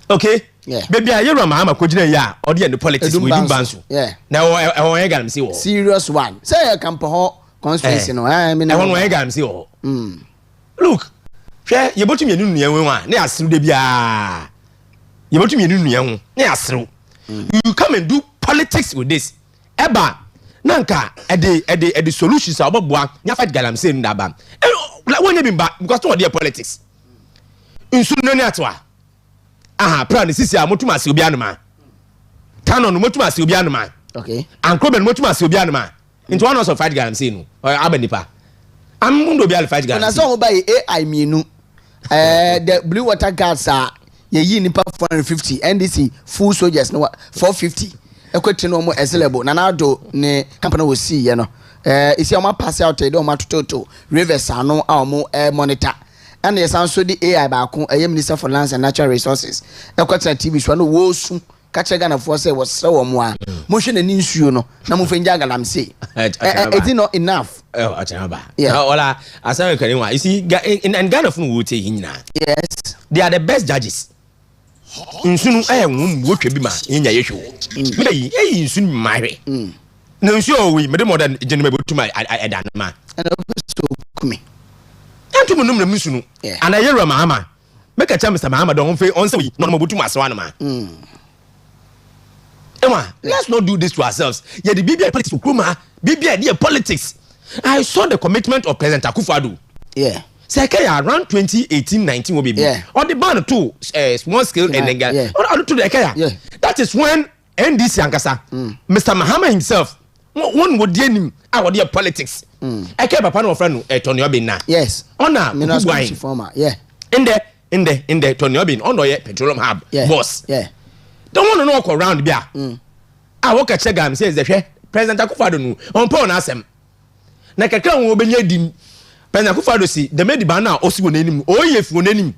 Okay? Yeah. Baby ayero ma ama kogina ya odi and the politics we do banso. Yeah. Na wo Galamsey wo. Serious one. Say campo ho constituency no. I mean I want wo Galamsey wo. Look. Hwe yebotum yenu nua wen wa na asru de bia. Yebotum yenu nua hu na asru. You come and do politics with this. Eba nanka ede solutions aboboa nya fight Galamsey ndaba. Like when you been back because to their politics. Insu no ni atwa. Plan sisi motuma ase obi anoma. Tano no motuma ase obi anoma. Okay. Ankroben motuma ase obi anoma. Into one also fight Galamsey no. Or abanipa. Amundo bi al fight Galamsey. Na so by AI mienu. The blue water guards are ye yi nipa 450 NDC full soldiers no 450. Ekwetri no mo eselebo na na do ne company wo see ye no. Isi o ma pass out e do ma toto rivers ano a mo monitor. And yes, also the AI back a Minister for Lands and Natural Resources. A quarter TV show no wosu catch a gun for say was so more motion and issue no Namufinja Galamsey. It's not enough. Oh, Achaba. Yeah. Ola asame kaniwa. You see in Ghana fun wo te hina. Yes. They are the best judges. Insunu wotwe bi ma nya yehwo. Me yi insunu mahwe. Na nsu o wi me de modern genema botuma edan ma. And so kumi. Antum num na musunu ana yero mahama make a Mr. Mahama don fe on say no mo butu maso ma let's not do this to ourselves. Yeah, the BBI politics ukuma BBI the politics. I saw the commitment of President Akufo-Addo. Yeah. Say around 2018-19 will be on the ban to small scale and then to the Kenya. Yeah. That is when NDC ankasa Mr. Mahama himself one would deal our dear politics. I care papa no friend Tony Obin na. Yes. Ona former. Yeah. In the Tony Obin on the petroleum hub boss. Yeah. Don't want to walk around bia. I walk at Chegam says the President Akufo-Addo no on pon asem. Na kakra wo benya dim. President Akufo-Addo si the made bana osi wo nanim. O yef wo nanim.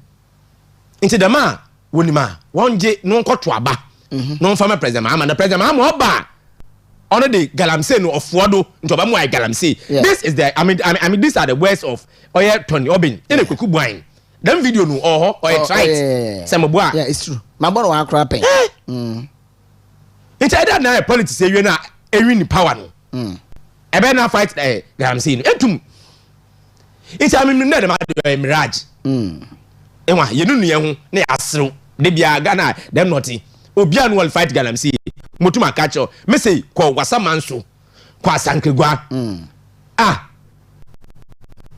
Nti the ma wonima wonje no nkoto aba. No fama President Mahama na President Mahama oba. On the Galamsey no of Wado into Bamu Galamsey. This is the I mean these are the words of Tony Obin in a kuku wine. Them video no or try Samabua. Yeah, it's true. My boy want crapping. It's either now politics say you na win power no. E be na fight Galamsey no. Etum. It's I mean na dem mirage. Enwa ye nu ye ho na asro. De bia Ghana dem noti. Obi an will fight Galamsey. Motuma kacho me say ko wasamanso kwa sankegwa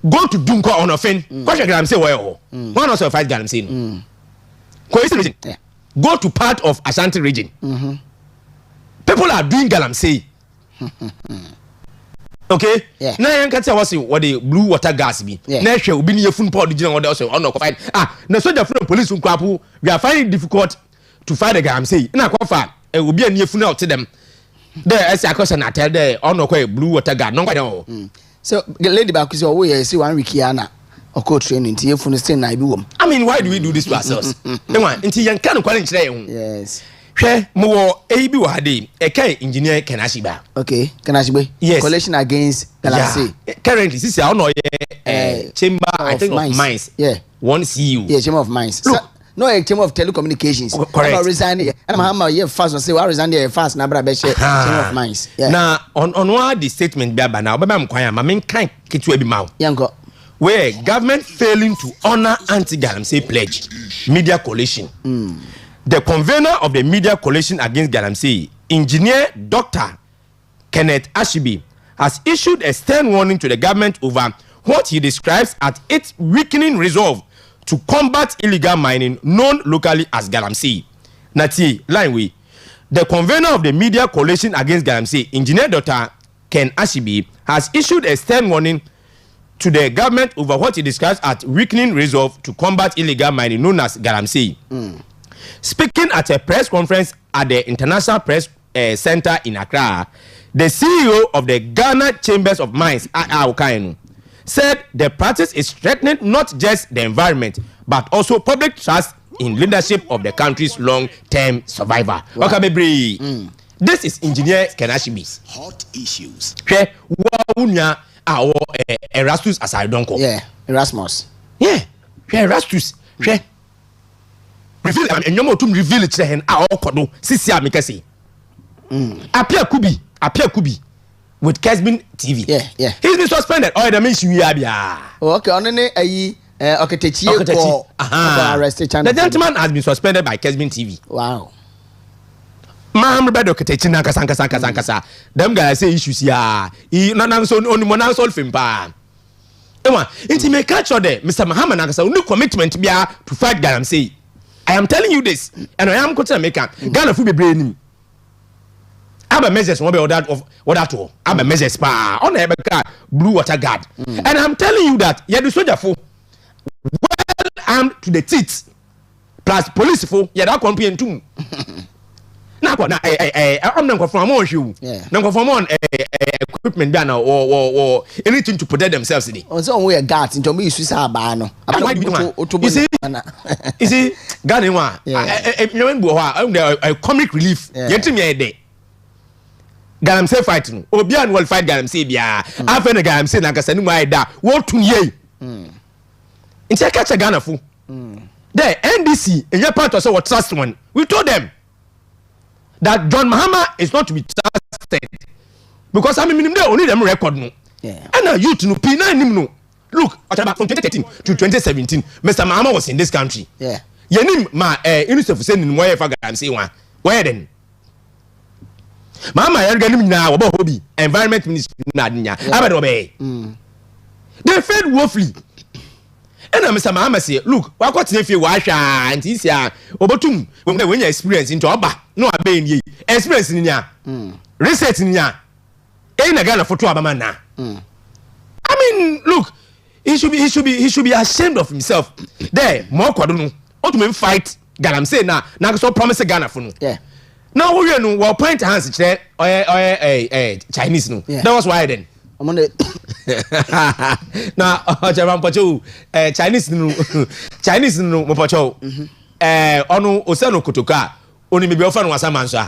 go to dunko on offend ko Galamsey wo one also fight Galamsey no ko is region go to part of Ashanti region people are doing Galamsey okay na yan kata wasi what the blue water gas bi na hwe obi ne yefun pod gina wo also on fight na soldier from police nkwapo we are finding it difficult to fight the Galamsey na kwafa obi ani efunu out them there as a question tell there on no blue water guard no kwada so lady back say oh yeah see 1 week here na oko training tie funu stay na bi wom. I mean, why do we do this to ourselves? Nti yan kan kwale nkyere yen. Yes. Hwɛ mo wo ebi wa hade e kan engineer Kenashiba. Okay, Kenashiba. Yes. Coalition against Galamsey. Yeah. Currently this is no chamber I think of mines. Yeah. One CEO. Yeah, chamber of mines. Look, no a chamber of telecommunications. Correct. I'm resign. And I'm here fast say I resign there fast na bra be chamber of mines. Yeah. Now on one the statement bi aba now be am kwan ma men kan ketu abi mawo. Yanko. Where government failing to honor anti-Galamsey pledge, media coalition. The convener of the media coalition against Galamsey, engineer Dr. Kenneth Ashibi, has issued a stern warning to the government over what he describes as its weakening resolve to combat illegal mining known locally as Galamsey. Nati, line we. The convener of the media coalition against Galamsey, engineer Dr. Ken Ashibi, has issued a stern warning to the government over what he describes as weakening resolve to combat illegal mining known as Galamsey. Speaking at a press conference at the International Press Center in Accra, the CEO of the Ghana Chambers of Mines, Okyeremaba, said the practice is threatening not just the environment but also public trust in leadership of the country's long-term survival. Wow. This is Engineer Kenashibi's hot issues. Erastus Asaidonko. Yeah, Erasmus. Yeah, Erastus. Reveal and you to reveal it to him. Kodo sisi amikasi. Apia Kubi with Kesbin TV. Yeah. He's been suspended. Oh, that means we are bia. Okay, onene ayi Oketechi ko arrested. The gentleman has been suspended by Kesbin TV. Wow. Mam bedo Oketechi na kasa. Them guys say issues ya. He na so oni mo na so film pa. Ewa, inti me catch there, Mr. Muhammad na kasa no commitment bia to fight Galamsey. I am telling you this, and I am going to make Ghana fu be brain. I'm a measures one be that of what that all. I'm a measures pa on a blue water guard, and I'm telling you that you the soldier for well armed to the teeth, plus police for you that company too. Now, I'm not from on you. Not from on equipment banner or anything to protect themselves. Also, we are guards into me. You see, Ghana, a comic relief. Get to me a day. Galamsey fighting. Obian will fight Galamsey. After the Galamsey, like I said, my da. What to ye? In catch a Ghana fool. There, NDC, and your part also trust one. We told them that John Mahama is not to be trusted because I mean only them record no. And now youth no P9 no. Look, from 2013 to 2017, Mr. Mahama was in this country. Yeah. Yenim ma UNICEF sending where for Galamsey one. Where then? Mahama yarganim na obo hobi environment ministry na dinya. Abado obey. They failed woefully. And Mr. Mahama say, look, what got if you wash and this year, Obotum, when you experience into Oba, no obeying ye, experience in ya, research in ya, ain't a Ghana for 2 Abamana. I mean, look, he should be ashamed of himself. There, more quadrunu, ultimate fight, Galamsey now so promise Ghana for no. Yeah. Now we know what point hands there, Chinese no. That was why then. I'm on it. Na Japan Pacho Chinese no Pacho onu osano kotoka oni me be ofa no wasamanso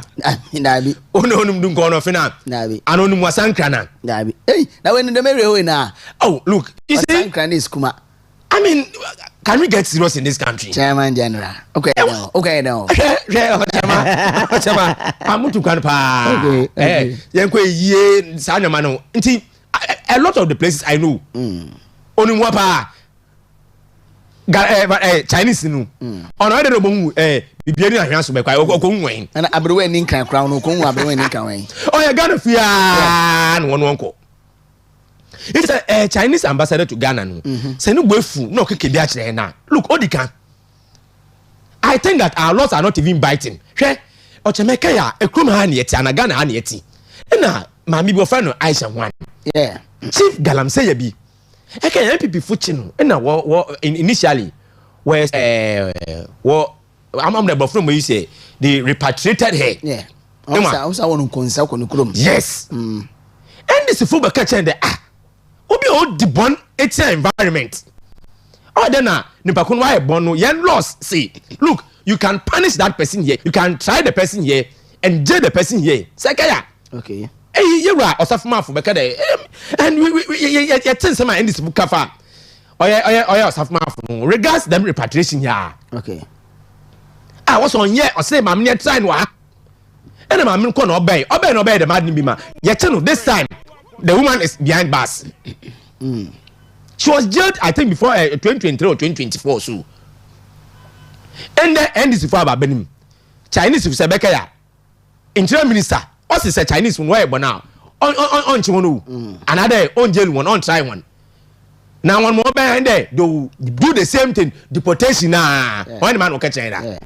Nabi onu dun ko no fina Nabi anonu wasankra na Nabi hey na when the merry way na oh look you see wasankra is kuma I mean can we get serious in this country Chairman General okay now Chama amutu kan pa yenko yie sa nyama no nti a lot of the places I know only wapa Chinese no ono ede no bomu bibiani ahwan so be kwa okonwen na abrewe ni nkran kra no okonwen abrewe ni nkran wen oh ya Ghana fia no wonko it's a Chinese ambassador to Ghana no say no gbefu no keke bi a kire na look odika I think that our laws are not even biting hwe ochemeka ya ekrum ha na yeti ana Ghana ha na yeti na mami bo friend no Aisha one yeah Chief Galamsey ya bi eke MPP fuchi no na initially where I'm the boyfriend where you say they repatriated her yeah also wonu konsa ko no krom yes and this full back chain the obi o debon its environment Oh, then nipa kun why bono yen loss. See, look, you can punish that person here. You can try the person here and jail the person here. Sekaya. Okay. Hey, you right. Osafuma for bekade. And we tell some in this book kafa. Oya osafuma for regards them repatriation here. Okay. I was on here or say mam near trying wa. And the man can obey the madden bima. Yet this time the woman is behind bars. She was jailed, I think, before 2023 or 2024. So, and the end is before about Benin. Chinese with Sebekaya, Interior Minister. What's this? Chinese one way, but now on Chiwonu, another on jail one, on try one. Now one more behind there, do the same thing. Deportation. One man will catch China.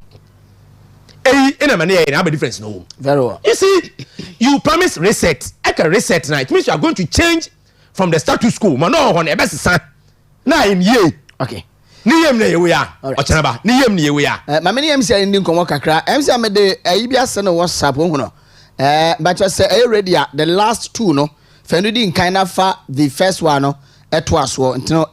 In a manner, have a difference. No, very well. You see, you promise reset. I can reset now. It means you are going to change from the status quo. Man, no one ever son. Now in ye. Okay. Niyem ne we are. Ochanaba. Niyem ne we are. My many MC in Komo Kakra. MC amede ibia send WhatsApp hono. But just say already the last two no. Fenudi in kind of the first one no. Etwaso ntino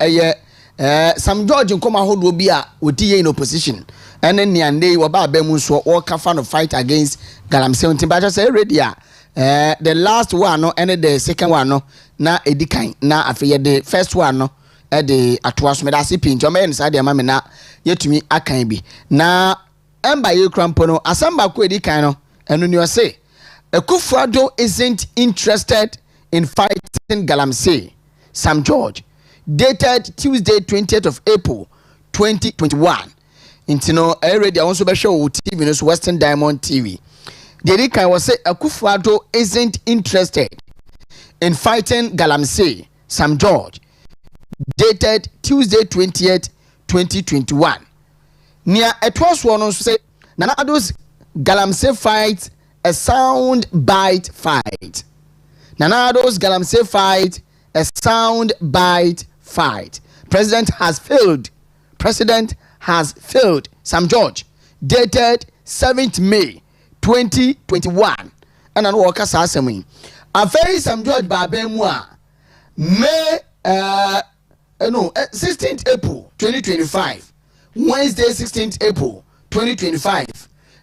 Sam George nkoma hodo bi a odi in opposition. And then Niande waba bemu so all kafa no fight against Galamsey until but just say already the last one no and the second one no na edikan na afeye the first one no the atwaso me da se pincho me nsa de ma me na yetumi akan bi na emba ye krampo no asamba ko edikan no enu ni o say Akufo-Addo isn't interested in fighting Galamsey. Sam George dated Tuesday 20th of April 2021 intino already also be show TV no Western Diamond TV. The edikan was say Akufo-Addo isn't interested in fighting Galamsey. Sam George dated Tuesday 20th 2021 near etwas one say Nana Addo's Galamsey fight a sound bite fight. Nana Addo's Galamsey fight a sound bite fight. President has failed. Sam George dated 7th May 2021 and an worker sasemi. Afei Sam George Babemwa May 16th April 2025 Wednesday 16th April 2025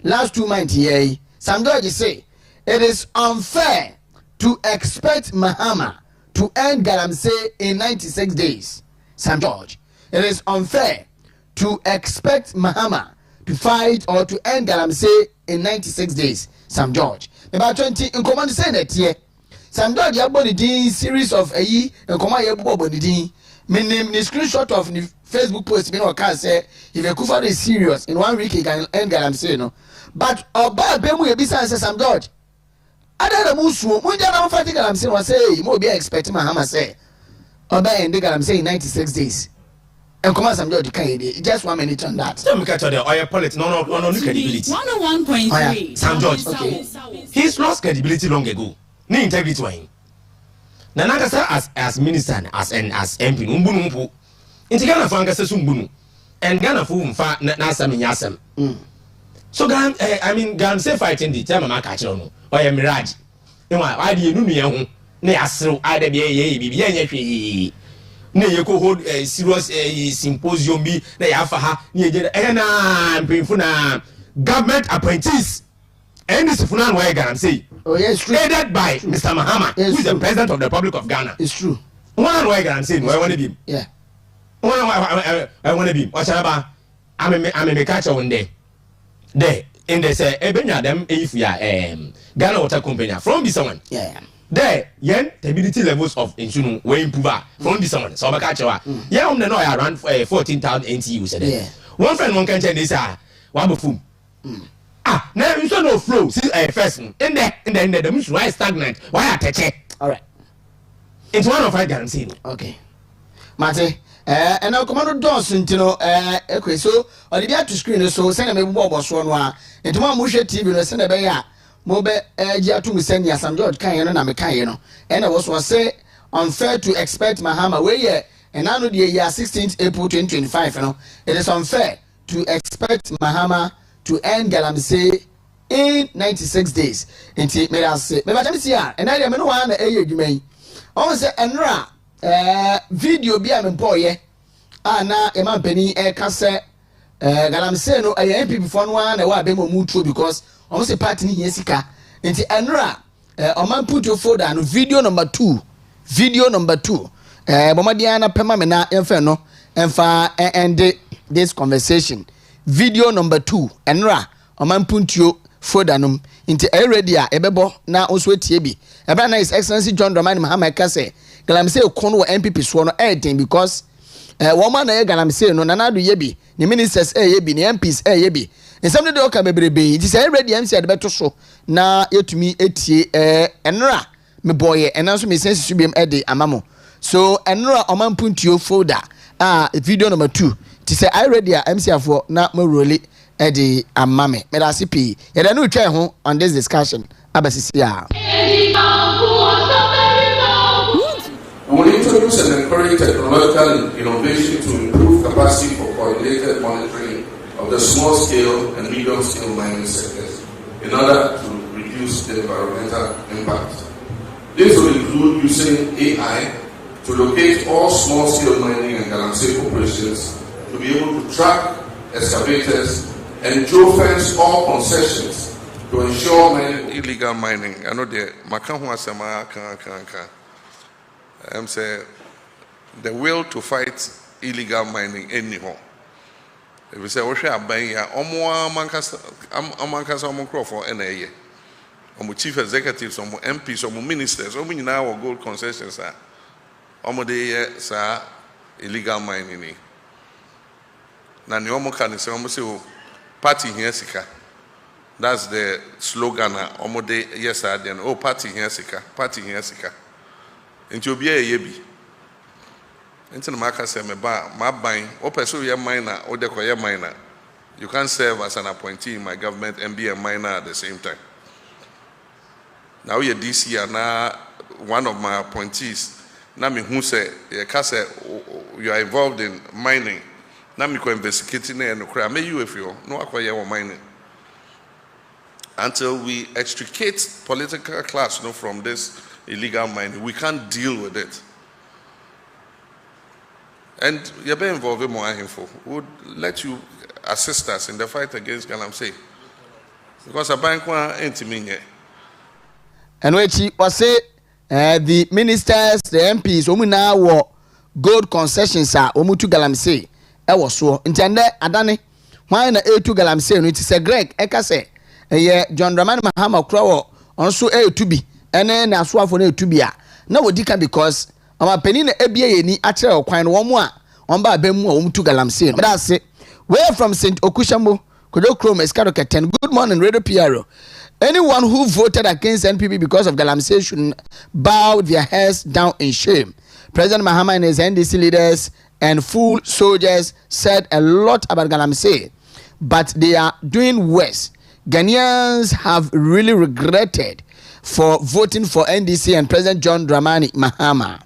last 2 months here Sam George say it is unfair to expect Mahama to end Galamsey in 96 days. Sam George, it is unfair to expect Mahama to fight or to end Galamsey in 96 days. Sam George. About 20 in command say that here. Sam George yaboni di series of in command yaboni di. Me name the screenshot of the Facebook post me no can say if Akufo-Addo is serious in 1 week he can end Galamsey no. But oba bemu ye bisa say Sam George. Ada musu munja na fighting Galamsey was say mo be expecting Mahama say oba end Galamsey in 96 days. And come on, Sam George can just 1 minute on that. Tell me catch the oil politics. No credibility. 101.3. Sam George, okay. He's lost credibility long ago. No integrity wine. Nanagasa as minister as MP umbunu mpo. Inti Ghana for angasa sumbunu. And Ghana for umfa na sam nyasam. So Ghana say fighting the time ma catch no. Oya mirage. Nwa ade enu nua ho na yasrew ade be bibi anya hwe. Na ye ko hold serious symposium bi na ya fa ha na ye na mpemfu na government appointees and this funan why Ghana say oh yes true headed by Mr. Mahama yes, who is the president of the Republic of Ghana. It's true. One why Ghana say no I want to be yeah one I want to be Ochanaba I'm a catch on there in the say ebenya dem if ya Ghana Water Company from this one yeah there yen stability levels of insurance were improve from this one so catch yeah on the no around 14,000 NTU said yeah one friend one can change this one before now you no flow see first in the mission why stagnant why attach all right it's one of I guarantee okay Mate and now commando dos intino okay so on the to screen so send me bobo so no a into ma mo hwe TV no send be ya mo be gi atum send ya Sam George kan no na me kan no and was say unfair to expect Mahama we here and now the year 16th April 2025 no it is unfair to expect Mahama to end Galamsey in 96 days inti me da say me ba jam see and I me no wan na adwuma yi on say enra video bi a me boye na ema mpani ka se galamsey no aye MPP for no na wa be mo mutuo because on say party ni sika nti enra oman put your folder no video number 2 bomadiana na pema me na emfa no emfa end this conversation video number 2 enra oman put your folder no nti ready a ebebo na onso etie bi eba na his excellency John Dramani Mahama ka say galamsey kono wo MPP so no ten because woman na galamsey no nanado ye bi ni ministers ye bi ni MPs ye bi nsem de oka bebrebe nti say ready MC de beto so na yetumi etie enra me boye enanso me sense subiem de amamo so enra oman puntuo folder video number 2 ti say I ready MC afo na mo role de amame me da sipi ye da no twa ho on this discussion abasisi a We will introduce and encourage technological innovation to improve capacity for coordinated monitoring of the small-scale and medium-scale mining sectors in order to reduce the environmental impact. This will include using AI to locate all small-scale mining and galamsey operations, to be able to track excavators and geofence all concessions to ensure illegal mining. I know the Makahu Asama Kanka. Say the will to fight illegal mining anyhow. If we say we share buying ya omo amankasa omo crofo NAA. Omo chief executives, omo MPs, omo ministers, omo nyina our gold concessions are omo de sa illegal mining ni. Na ni omo kan say omo say party here sika. That's the slogan omo de yes then party here sika, party here sika. Into obi ye bi into na maka say me ba ma ban o person ye miner o de koye miner you can't serve as an appointee in my government and be a miner at the same time. Now you DC na one of my appointees na me hu say ye ka say you are involved in mining na me ko investigating na no kra me you if you no akoye wo mining until we extricate political class from this illegal mining. We can't deal with it. And you're being involved in more info. We would let you assist us in the fight against galamsey. Because a bank ain't mean. And when she was say the ministers, the MPs, now were gold concessions are to galamsey. I was so intended Adani. Why na A2 galamsey? It is a Greg Ekase. John Dramani Mahama Crow also A2B. Ene na so afo na etubia na wodi ka because ama pani na ebia yeni akere okwan no wo a on ba ba mu a wo mutu galamsey no that's it. We're from St. Okyeremaba Kodo Chrome Escado Keten. Good morning Radio PRO. Anyone who voted against NPP because of galamsey should bow their heads down in shame. President Mahama and his NDC leaders and full soldiers said a lot about galamsey, but they are doing worse. Ghanaians have really regretted for voting for NDC and President John Dramani Mahama.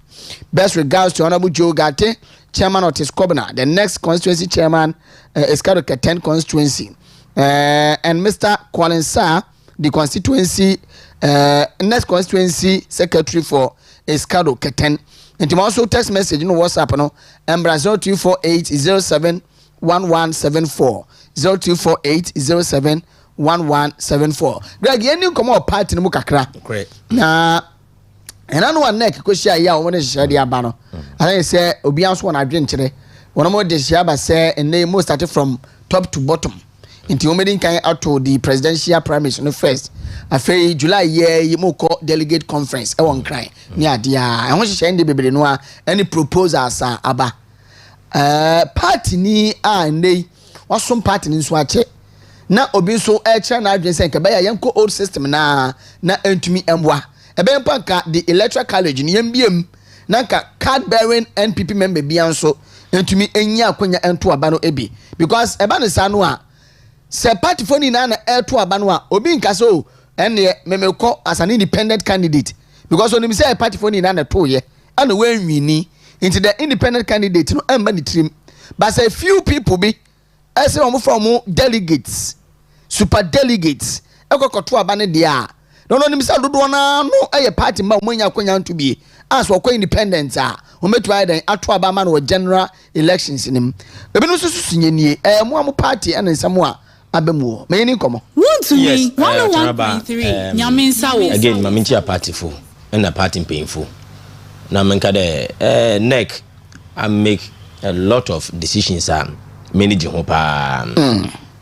Best regards to Honorable Joe Gate, Chairman of Tiskobna, the next constituency chairman, Escado Keten constituency, and Mr. Colin Sa, the constituency, next constituency secretary for Escado Keten. And you also text message, you know WhatsApp, no, Embra 0248071174, 0248071174. Greg, you come up party no kakra. Correct. Na and I know one neck because ya o won share the abano. I say obi anso won adwen kire. One more de share ba say and they most started from top to bottom. Into omedin kan out to the presidential primaries no first. After July year you mo call delegate conference e won cry. Ni ade a won share ndi bebre no a any proposals aba. Party ni a ndey wasom party ni nso ache. Na obi so echa na adwen say nke ba ya yenko old system na entumi emwa. Ebe mpanka the electoral college ni yembiem na nka card bearing NPP member bia nso entumi enya akonya ento aba no ebi because eba ne sa no a se party phone na eto aba no a obi nka so ene memeko as an independent candidate because onim say party phone na to ye ana wanwini into the independent candidate no emba ni trim but say few people be ese omo from delegates super delegates ekokoto aba ne dia no nimisa dodo na no eye party ma omanya akonya nto bi as we independent we met try then ato abama no general elections nim ebi no so sunyenie mo party and nsamo a abemu me ni komo want to me 101.3 nyaminsa wo again maminchi party fo and a party painful na menka de neck I make a lot of decisions manage ho pa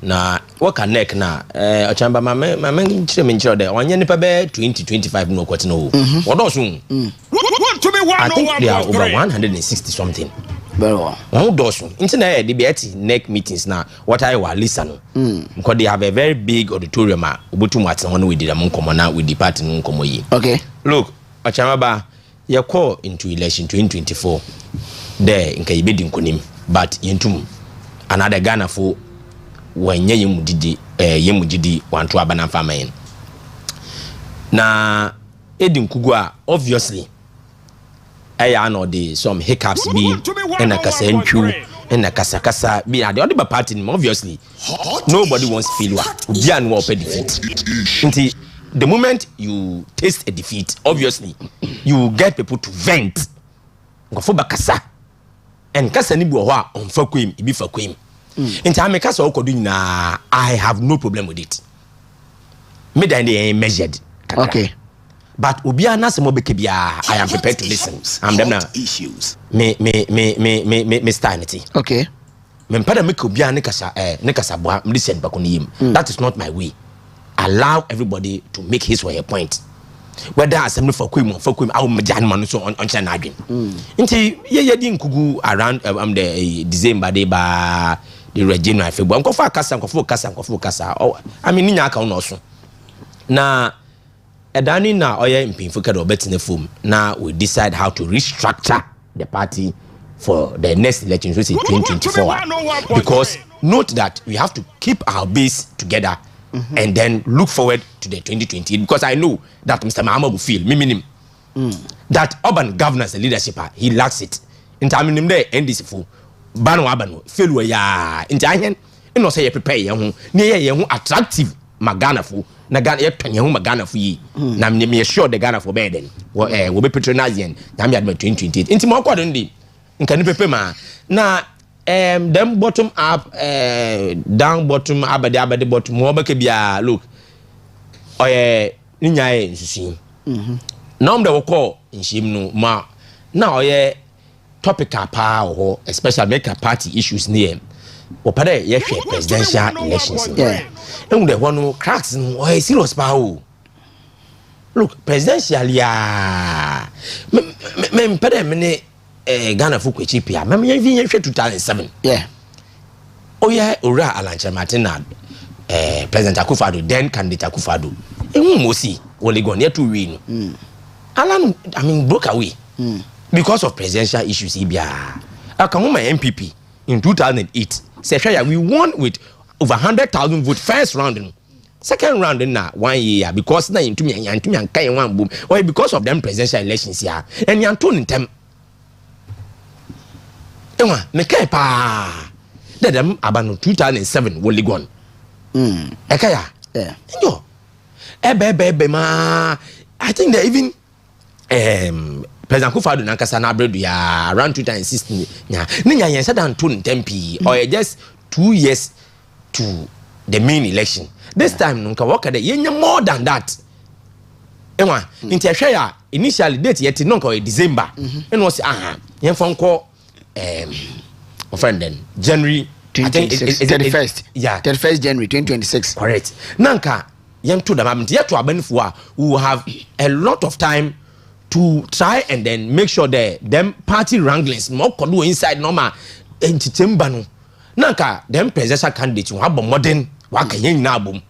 na what can neck na ochamba mama chire me chire de onye nipa be 2025 no kwete no what do so I think they are over 160 something very well one do so internet dey be neck meetings na what I wa listen no because they have a very big auditorium obotum aten ho no we did am nkomo na we depart no nkomo yi okay look Okyeremaba you call into election 2024 there in Kayibedi nkonim but yentum another Ghana for when yemudidi want to abana famine na edin kugua obviously I know the some hiccups be and a kasa enchill and a kasa be the other party obviously nobody wants to feel bian will pay defeat the moment you taste a defeat obviously you get people to vent ngofo bakasa and kasa ni bi wo ho on fakwem ibi fakwem nti amekasa okodu nyina I have no problem with it me dan dey measured okay but obia na se mo beke bia I am prepared to listen am dem na issues me stanity okay me mpada make obia ne kasa boa me listen bako ni yim that is not my way. Allow everybody to make his or her point. Whether assembly for kwim I will jan man so on channel adwin. Nti ye di nkugu around the December day ba the regional February. Nkofo kasa. Oh, I mean nya aka no so. Na edani na oye mpinfo ka do betine form. Na we decide how to restructure the party for the next election, which is 2024. Because note that we have to keep our base together. And then look forward to the 2020 because I know that Mr. Mahama will feel that urban governance and leadership he lacks it. In time in there NDC for banu abanu feel we ya in time no say prepare ye ho attractive magana fu na Ghana ye twan ye ho magana fu yi na me sure the Ghana for be then we be patronize na me 2028 inti mo kwado ndi nka ni pepe ma na them bottom up down bottom abade bottom mo beke bia look oye nyae nsusu na the woko nhim no ma na oye topic pa ho especially make a party issues near opade ye hwe presidential elections and the one cracks oye serious pa o look presidential ya me pede me Ghana for Kwechipia. Mem ye 2007. Yeah. Oh yeah, ora Alanche Martina President Akufo-Addo, then candidate Akufo-Addo. Mosi Olegon here to win. Alan I mean broke away. Because of presidential issues ibia. Akamuma MPP in 2008. Say we won with over 100,000 votes first round. Second round na 1 year because na into me and kai one boom. Or because of them presidential elections here. And yanton in them Ewa me pa dedem abano 2007 woli gone ekaya yo ebe ma I think that even President Akufo-Addo nankasa na abredu ya around 2016 nya yen said dan to ntempi or just 2 years to the main election this time nka work there yen more than that ewa nti ehwe ya initially date yet no nka December and was yen fon ko friend then January 31st. Yeah, 31st January 2026. Correct. Nanka yam to them yet to abanfua who will have a lot of time to try and then make sure that them party wranglings more kodo inside normal entertainment no. Nanka them presidential candidates who have modern waka yen na bom.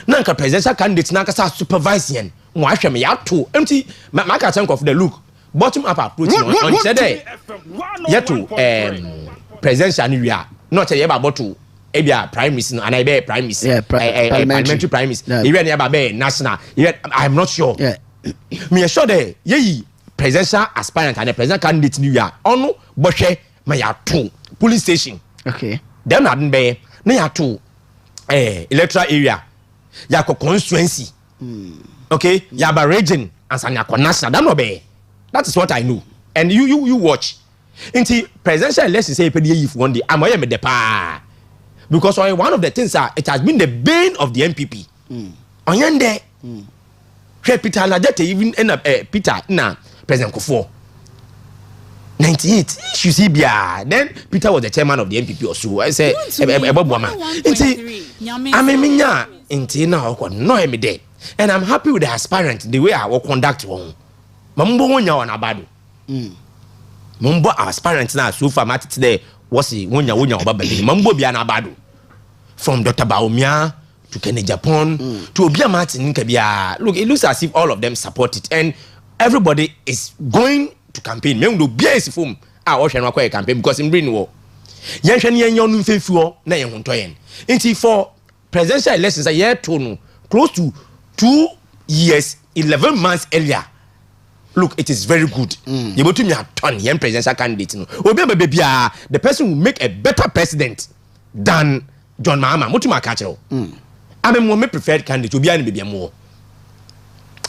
Nanka presidential candidates nanka sa supervising mo ahwe me ya to empty maka think of the look bottom up approach on today yet to presidential area not a about to ebia prime minister and I be prime minister parliamentary prime minister even about be national I'm not sure me sure there ye presidential aspirant and the presidential candidate new year onu bohwe ma ya to police station okay them hadn't be na ya to electoral area ya constituency okay ya ba region and sanya national that no be That is what I know. And you watch. Into presidential elections say if one day I'm the pa. Because one of the things it has been the bane of the MPP. On yonder Peter Ladete even end up Peter na President Kufuor 98 you see bia then Peter was the chairman of the MPP or so I say Ameminya inti na okwo no me there and I'm happy with the aspirant the way I will conduct one mambo wonya wana bado mambo aspirant na so far matete there was wonya obaba mambo bia na bado from Dr. Baumia to Kennedy Japan to Obia Martin Nkebia. Look, it looks as if all of them support it and everybody is going to campaign. Me ndo bia is form o hwe no akwa campaign because in bring wo. Yen hwe ne yen yonu mfefuo na yen honto yen. Nti for presidential elections a year to no close to 2 years 11 months earlier. Look, it is very good. You botu me turn yen presidential candidate no. Obi bia the person will make a better president than John Mahama. Mutuma kachero. I'm a preferred candidate. Obi ani bia mo.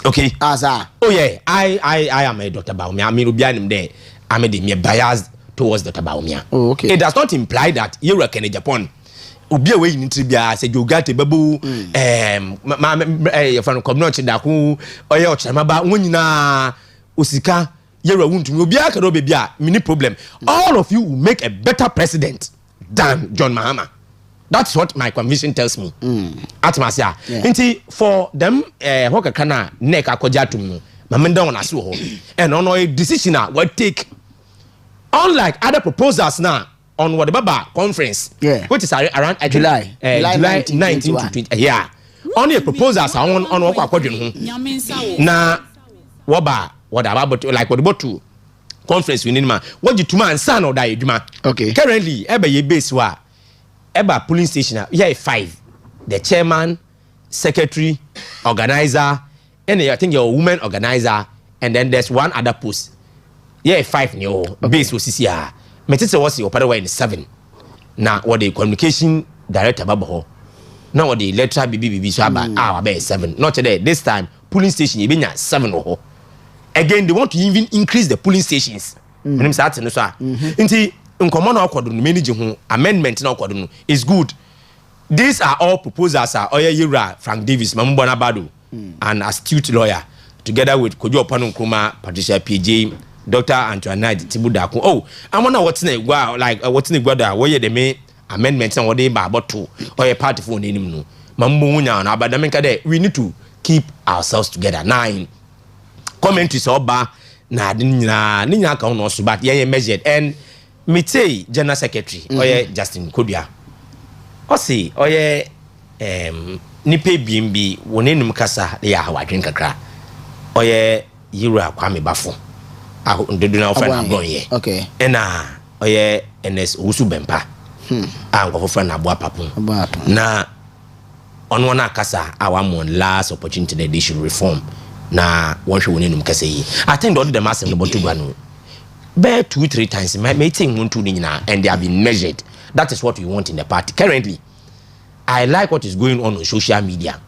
Okay. Asa. Oh yeah, I am a Dr. Baumia. I mean, Obi ani there. I'm a biased towards Dr. Baumia. Oh, okay. It does not imply that you are Kennedy Japan. Obi away in tribia say you got a babu from community da ku Okyeremaba wonyina osika yero wuntu obi aka do bia mini problem. All of you will make a better president than John Mahama. That's what my conviction tells me. Atmasia. Inti for them hoka kana neck akoja to me. Mamenda on asu ho. And on a decision will take unlike other proposals now on what the Baba conference, which is around July 19 to 20. Yeah. Only proposals are on what na waba what about like what about to conference we need man. What you to man son or die juma. Okay. Currently ebe ye base wa eba polling station here 5. The chairman, secretary, organizer, and I think you're a woman organizer, and then there's one other post. Yeah, 5 new base was here. Metete was your part in 7. Now what the communication director babo. Now what the electoral BBB so about 7. Not today. This time polling station you been 7 or again they want to even increase the polling stations. When start no so. Nti nkomo na akodo no manage ho amendment na akodo no is good. These are all proposals are Oya Frank Davis Mambo Nabado an astute lawyer together with Kojo Opano Nkrumah Patricia PJ Dr. Antoinette Tibudako. Oh, I wonder what's in what's in the where the main amendments and what they about to or a party for name no. Mambunya and Abadamenka there. We need to keep ourselves together. 9 commentaries oba na ninya ka no so but ye measured and Mitei General Secretary Oye Justin Kodua. Osi Oye nipe BMB wonenum kasa ya hawadwen kakra. Oye Yura Kwame Bafo. Ndeduna ofana abonye. Okay. Ena oye NS Usu Bempa. Ango ofana abo apapun. Na onwo na kasa awamon last opportunity that they should reform. Na wonhwe wonenum kasa yi. I think the massive no botugwa no. Bear 2-3 times may think one to and they have been measured. That is what we want in the party. Currently, I like what is going on social media.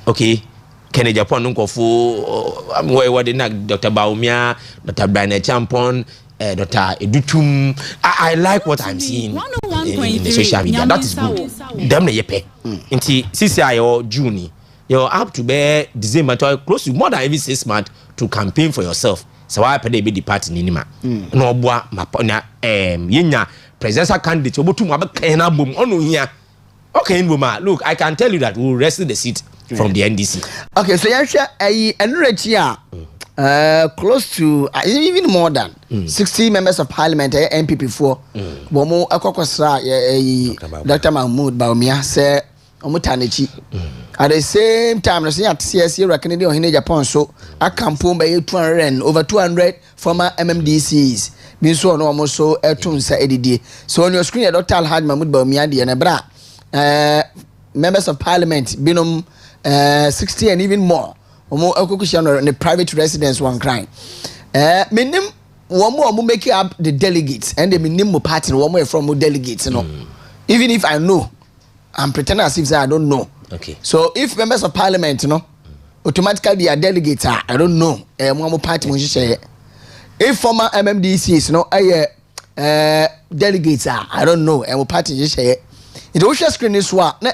Okay. Kennedy Japan Nkofu what Dr. Baumia, Dr. Brian Champon, Dr. Edutum. I like what I'm seeing in the social media. That is good. Them ne yepe. Inti CCI or June. You're up to bear December close to more than every 6 months to campaign for yourself. So I pay the party ninima. No boa mapona yenya presidential candidate obotu mo abekena bom onu hia. Okay, Nboma, look, I can tell you that we will wrestle the seat from the NDC. Okay, so you close to even more than 60 members of parliament MPP4 bomo akokosra Dr. Mahmoud Baumia say omutanechi at the same time no say at CSC reckoning on in Japan so a campaign by 200 over 200 former MMDCs bin so no almost so etun say edidi so on your screen Dr. Alhaji Mahmoud Baumia de na bra members of parliament binum 60 and even more omo akokusha in the private residence one crime minim womo make up the delegates and the minimum party womo from delegates you know even if I know I'm pretending as if I don't know. Okay. So if members of parliament, you know, automatically they are delegates, I don't know. One party when you say, if former MMDCs no delegates I don't know and party just say it was just screen this one na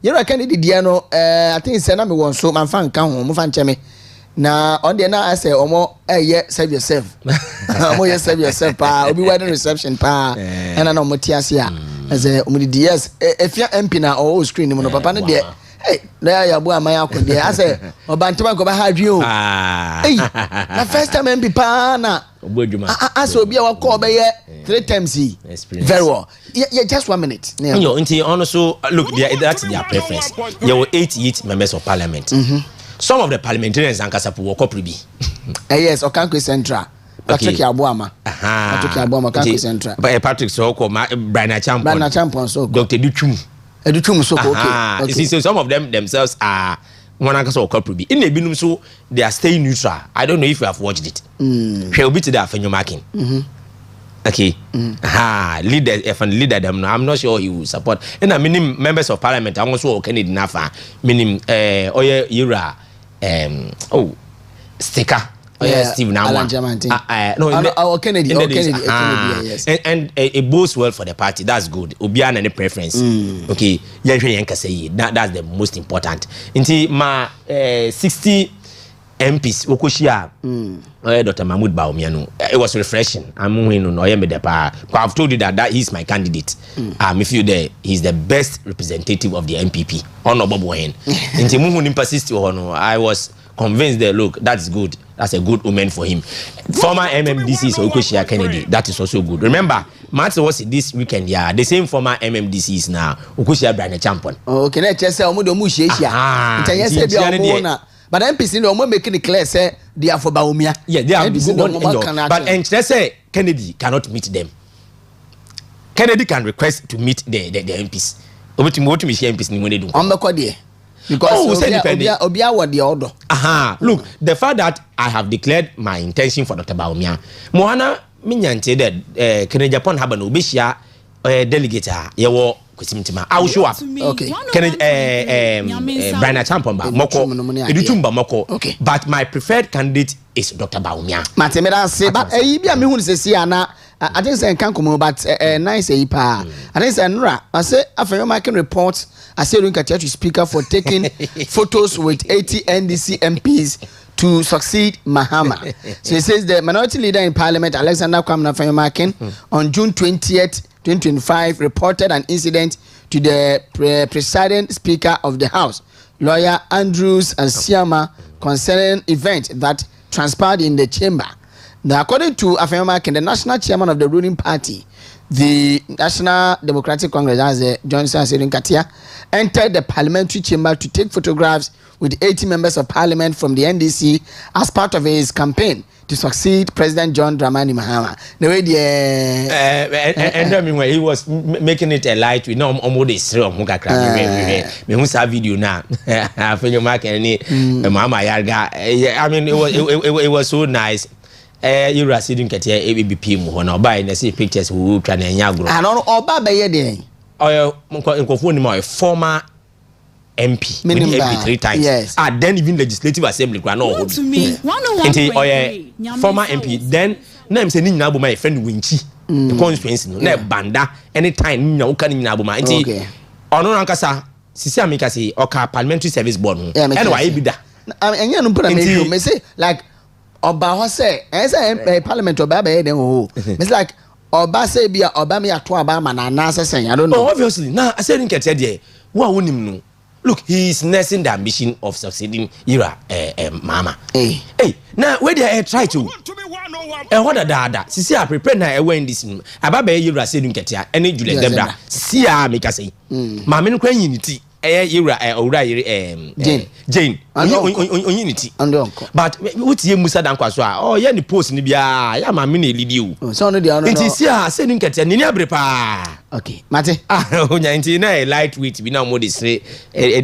you know candidate dia no I think say na me won so man fan kan ho mo fan cheme na on there na I say omo save yourself omo save yourself pa obi wedding reception pa and na omo tiase a as omo di yes if you MP na o screen no papa no there hey na ya bu amaya ko there I say obantema ko ba ha dwi o hey na first time MP pa na as obi a call be 3 times he very well yeah just 1 minute you know until also look that's their preference there were 8 members of parliament some of the parliamentarians and kasapu were kopribi yes Okanko Central Patrick Abuama Okanko Central Patrick Soko Brian Champon so Dr. Duchum so okay see so some of them themselves are one anka so kopribi in ebinum so they are staying neutral. I don't know if you have watched it shall be to that for your marking okay leader if an leader them no, I'm not sure he will support and I mean members of parliament I also Kennedy Nafa meaning Okyeremaba sticker Steve now no Kennedy yes and it bodes well for the party. That's good. Obian any preference okay that's the most important until my 60 MPs Okoshia Dr. Mahmoud Bawumia it was refreshing. I've told you that he's my candidate. I feel that he's the best representative of the MPP. I was convinced that look, that's good. That's a good omen for him. Former MMDC is Okoshia Kennedy. That is also good. Remember, Matt was this weekend. Yeah, the same former MMDCs now. Okoshia Brian Champon. Okay, let's say Omodo Mushia. But MPs in the making it clear say they are for Bawumia. Yeah, they are but let's say Kennedy cannot meet them. Kennedy can request to meet the MPs. MPs ni mwene dunko. Because Obia what the order. Look, the fact that I have declared my intention for Dr. Bawumia, Mohana minyante that Kennedy Japan have an obisia delegate yewo kusimtima. I will show up. Okay. Kennedy Brian Champon moko edutumba moko. Okay. But my preferred candidate is Dr. Bawumia. Matemeda say but bia me hu se sia na I think say kan komo but nice pa. I think say nra I say after making reports I say Lunka to speaker for taking photos with 80 NDC MPs to succeed Mahama. So he says the minority leader in parliament Alexander Kwamna Fayemakin on June 20th 2025 reported an incident to the presiding speaker of the house lawyer Andrews Asiama concerning event that transpired in the chamber. Now, according to Afemakin, the national chairman of the ruling party, the National Democratic Congress, as Johnson Asedun Katia, entered the parliamentary chamber to take photographs with 80 members of parliament from the NDC as part of his campaign to succeed President John Dramani Mahama. The way he was making it a light. We know almost this me who saw video now. Mahama Yarga. I mean, it was so nice. You are sitting at your ABP mu na buy and see pictures who try na nyagro. And oba be ye dey. My former MP, MP 3 times. Yes. Then even legislative assembly grant no. To me, former MP. Then na say ni nyina bo my friend Winchi. The constituency no na banda anytime ni nyina uka ni nyina bo ma. Nti ono nankasa sisi amika say oka parliamentary service board no. And why be da. Enya no put me say like Oba ho say parliament oba be den ho. It's like Oba say bia Oba me ato aba ma na na say I don't know. Obviously now I said in kete there wo wonim no. Look, he is nursing the ambition of succeeding Ira Mama. Hey, now where they try to what a dada. See, I prepare now when this Ababe Ira said in Ketia, any Julia Debra. See, I make us say, Mamma Unity. Ira Jane unity but what you Musa dan kwaswa oh yeah the post ni bia ya ma me na lead you so no dey it is here say nin kete ni abre pa okay mate onya nti na lightweight bi na mo dey say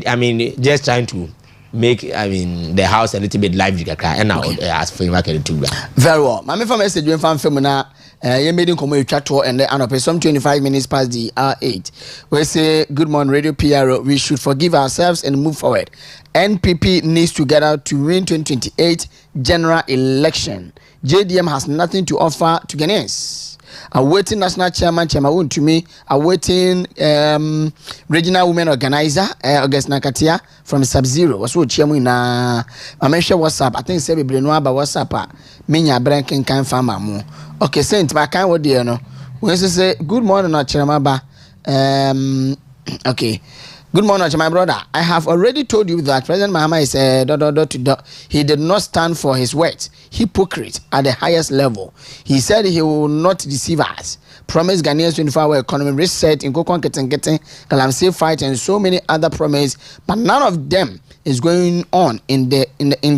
I mean just trying to make the house a little bit lively and now as for market too very well my from message when fan film na you made in come chat to and then some 25 minutes past the hour 8 we say good morning radio PRO we should forgive ourselves and move forward. NPP needs to get out to win 2028 general election JDM has nothing to offer to Ghanaians. Awaiting national chairman to me, awaiting regional women organizer August Nakatia from Sub-Zero. What's what chairman na I WhatsApp. I think say we know about WhatsApp. Minya branking can farm. Okay, sent my kind what dear no. When say good morning, Okyeremaba. Okay. Good morning, my brother. I have already told you that President Mahama is he did not stand for his words. Hypocrite at the highest level. He said he will not deceive us. Promise Ghanaians 24-hour economy, reset in Kokon getting Galamsey fight, and so many other promises, but none of them is going on in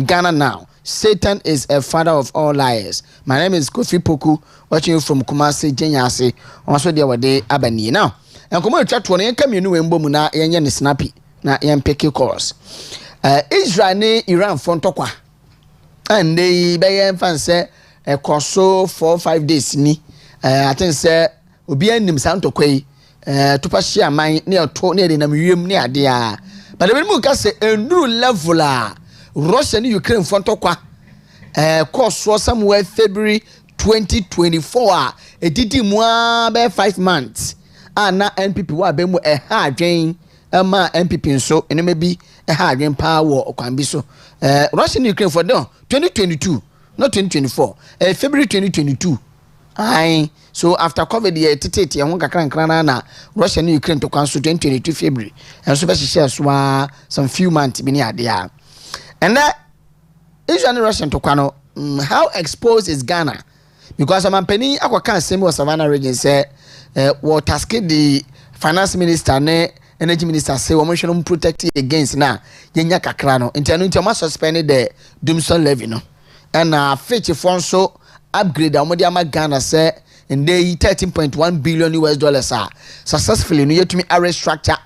Ghana now. Satan is a father of all liars. My name is Kofi Poku, watching you from Kumasi, Jenyase. Also, there were day Abani now. And come on, chat one and come you know in Bomuna and snappy na yan picky course. Israel ne Iran fontokwa. And they by fan say a course so 4-5 days ni. I think say obi anim santokwe to pass share mine near to near in a museum near there. But the people can say a new level Russia and Ukraine fontokwa. Course so somewhere February 2024. It did more by 5 months. Na NPP wa bemu hard drain ma NPP so and maybe a hard drain power or can be so Russia and Ukraine for 2022 not 2024 February 2022 so after COVID the tete ya wonka kran na Russia and Ukraine to cancel 2022 February and so be share so some few months bi ni ade a and that Israel and Russia to kwano how exposed is Ghana because I'm penny akwa kan same was Savannah region say what task the finance minister ne energy minister say we should protect against na yenya kakra no intenu ntoma suspend the Dumson levy no and fetch fund so upgrade amodi ama Ghana say in the 13.1 billion US dollars successfully no yetumi arrest structure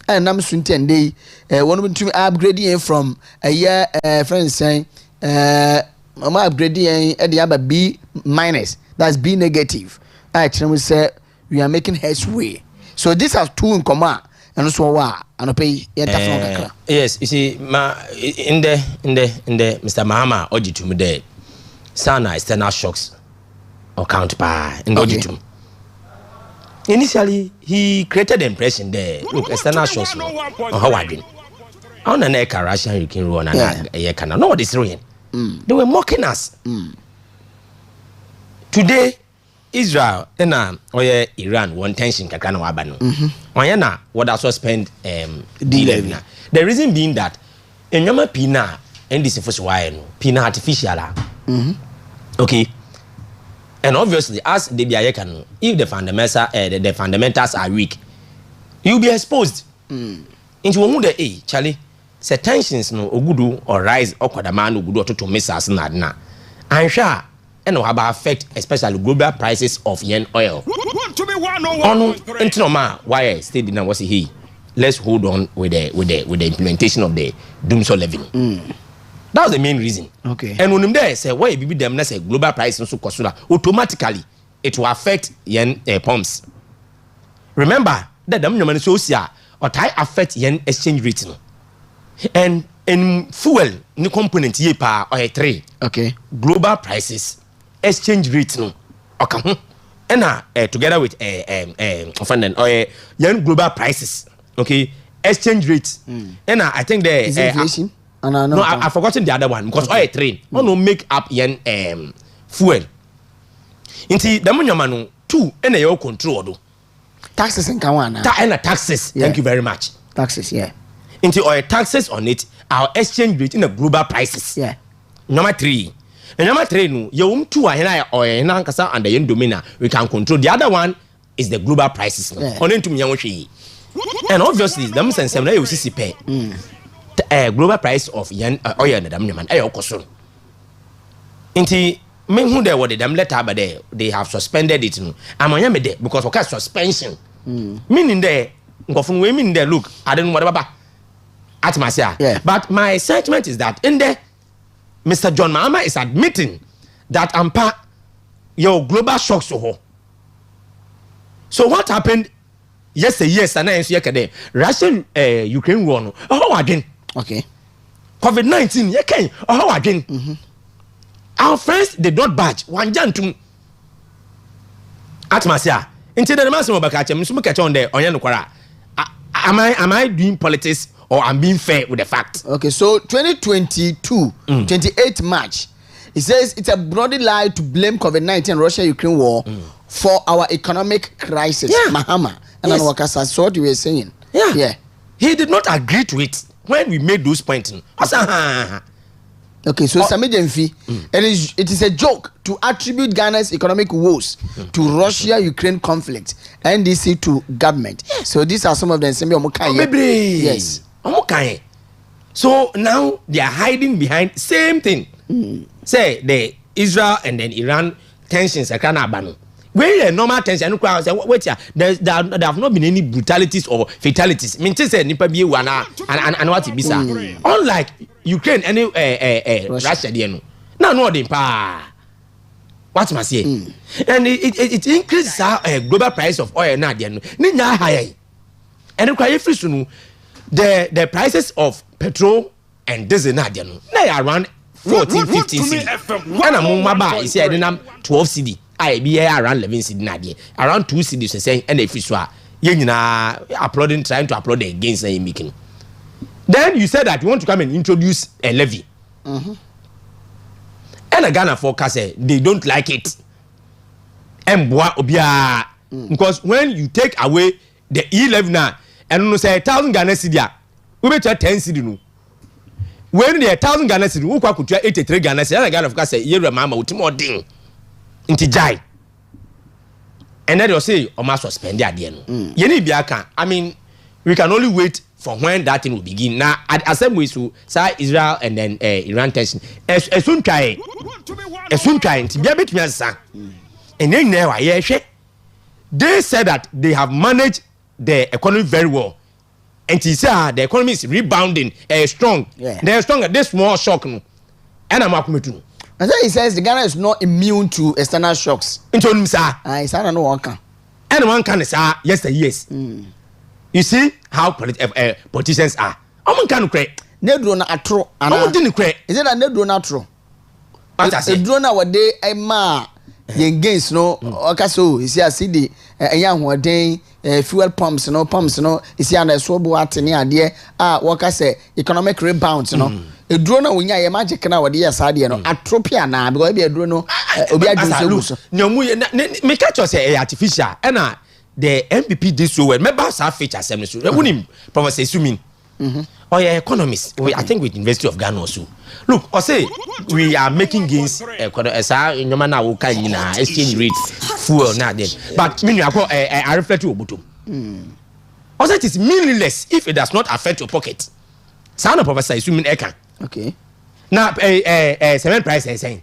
and nam sunti and they one to upgrade from a year friend saying upgrading at the other B minus, that's B negative. I actually say we are making headway. So these are two in common, and also and pay. Yes, you see, in the Mr. Mahama Ojitum there, Sana external shocks or counterpart in Ojitum. Initially, he created the impression there. Look, external shocks on how I did. On the neck, Russian, you can run and cannot know what is ruin. They were mocking us. Today, Israel and Iran one tension kakana wabano. Oyana what also spend the reason being that enyama pina and this first wine pina artificial. Okay. And obviously, as they be can, if the fundamentals are weak, you'll be exposed into one day, Charlie. Say tensions no ogudu or rise or kwadamanu ogudu to missiles na and sure and how about affect especially global prices of yen oil. Why stay in was he? Let's hold on with the implementation of the Dumson levy. That was the main reason. Okay. And when them there say why be them say global prices so kosula automatically it will affect yen pumps. Remember that them no so or tie affect yen exchange rate no. And in fuel, new component ye pa or 3. Okay. Global prices, exchange rate no. Okay. And together with offending or young global prices. Okay. Exchange rates. And I think the is inflation. No, I forgotten the other one because oil 3. No make up yen fuel. Inti the money 2 and your control do. Taxes and kawana. Taxes. Yeah. Thank you very much. Taxes, yeah. Into our taxes on it, our exchange rate in the global prices. Yeah. Number 3. And number 3, no, you 2 are or Nankasa and the yen domina, we can control. The other one is the global prices. Yeah. On into Miyamoshi. And obviously, them sense them you see pay. Global price of yen oil and the man, I also. Inti men who there were the damn letter, but they have suspended it. I'm on there because of suspension. Meaning there, from women there, look, I don't know what about. Yeah. But my sentiment is that in there, Mr. John Mahama is admitting that your global shocks so. So what happened yes, and then Russian Ukraine war no. Oh again. Okay. COVID-19 how again. Our friends they don't budge. One jantum. Atmosphere. Until the master of Bakachem, so catch on there on Yanukwara. Am I doing politics or I'm being fair with the facts? Okay, so 2022, 28th March, it says it's a bloody lie to blame COVID-19 Russia-Ukraine war for our economic crisis. Yeah. Mahama. And Yes. that's what you were saying. Yeah. He did not agree to it when we made those points. Okay, so Sami Jemfi, it is a joke to attribute Ghana's economic woes to Russia-Ukraine conflict, NDC to government. So these are some of them. Yes. So now they are hiding behind same thing. Say the Israel and then Iran tensions are kind of banu. Where normal tension, wait here. There have not been any brutalities or fatalities. Mean to say nipa be wana and what it be sa. Unlike Ukraine and Russia, no they pa. What must say? And it increases our global price of oil now. Ninya high. And the prices of petrol and diesel now they are around 14, 15 cedi. And among my bar is here 12 cedi. I be around 11 cedi na there. Around 2 cedis saying and if it's applauding, trying to applaud against the making. Then you said that you want to come and introduce a levy. And a Ghana forecast they don't like it. And because when you take away the E-levy now, and you say 1,000 Ghana cedi, we bet you 10 cedi no. When the 1,000 Ghana cedi, we could 83 Ghana cedi. And a Ghana forecast say, "You remember what more ding into jai." And then they'll say, "I must suspend the idea." I mean, we can only wait for when that thing will begin. Now, at the same way, so Israel and then Iran tension. As soon trying to be a bit more sang. And then they said that they have managed the economy very well. And he said the economy is rebounding strong. Yeah. They're strong at this small shock. And I'm up to. And then he says the Ghana is not immune to external shocks. Into him, sir. I said, I don't know one can. And one can say, yes. You see how politicians are. I'm can create. Nedro na atro. I'm didn't create. Is it a nedro na atro? What I say? Nedro na wade ema yen gains no. Okaso you see a CD young wade fuel pumps no you see and so bo atene ade waka say economic rebound no. Edro na wonya ye magic na wade asade no atropia na because e be edro no obi adwin so. Nyamu me catch us say artificial and the MPP did so well. Remember our feature assembly. So Professor Sumin. Or your economists. I think with University of Ghana also. Look, I say we are making gains. In your manner, we can exchange rates, fuel now then. But I reflect to Obutum. Also, it is meaningless if it does not affect your pocket. Sound of Professor Sumin Eka. Okay. Now, cement price is saying.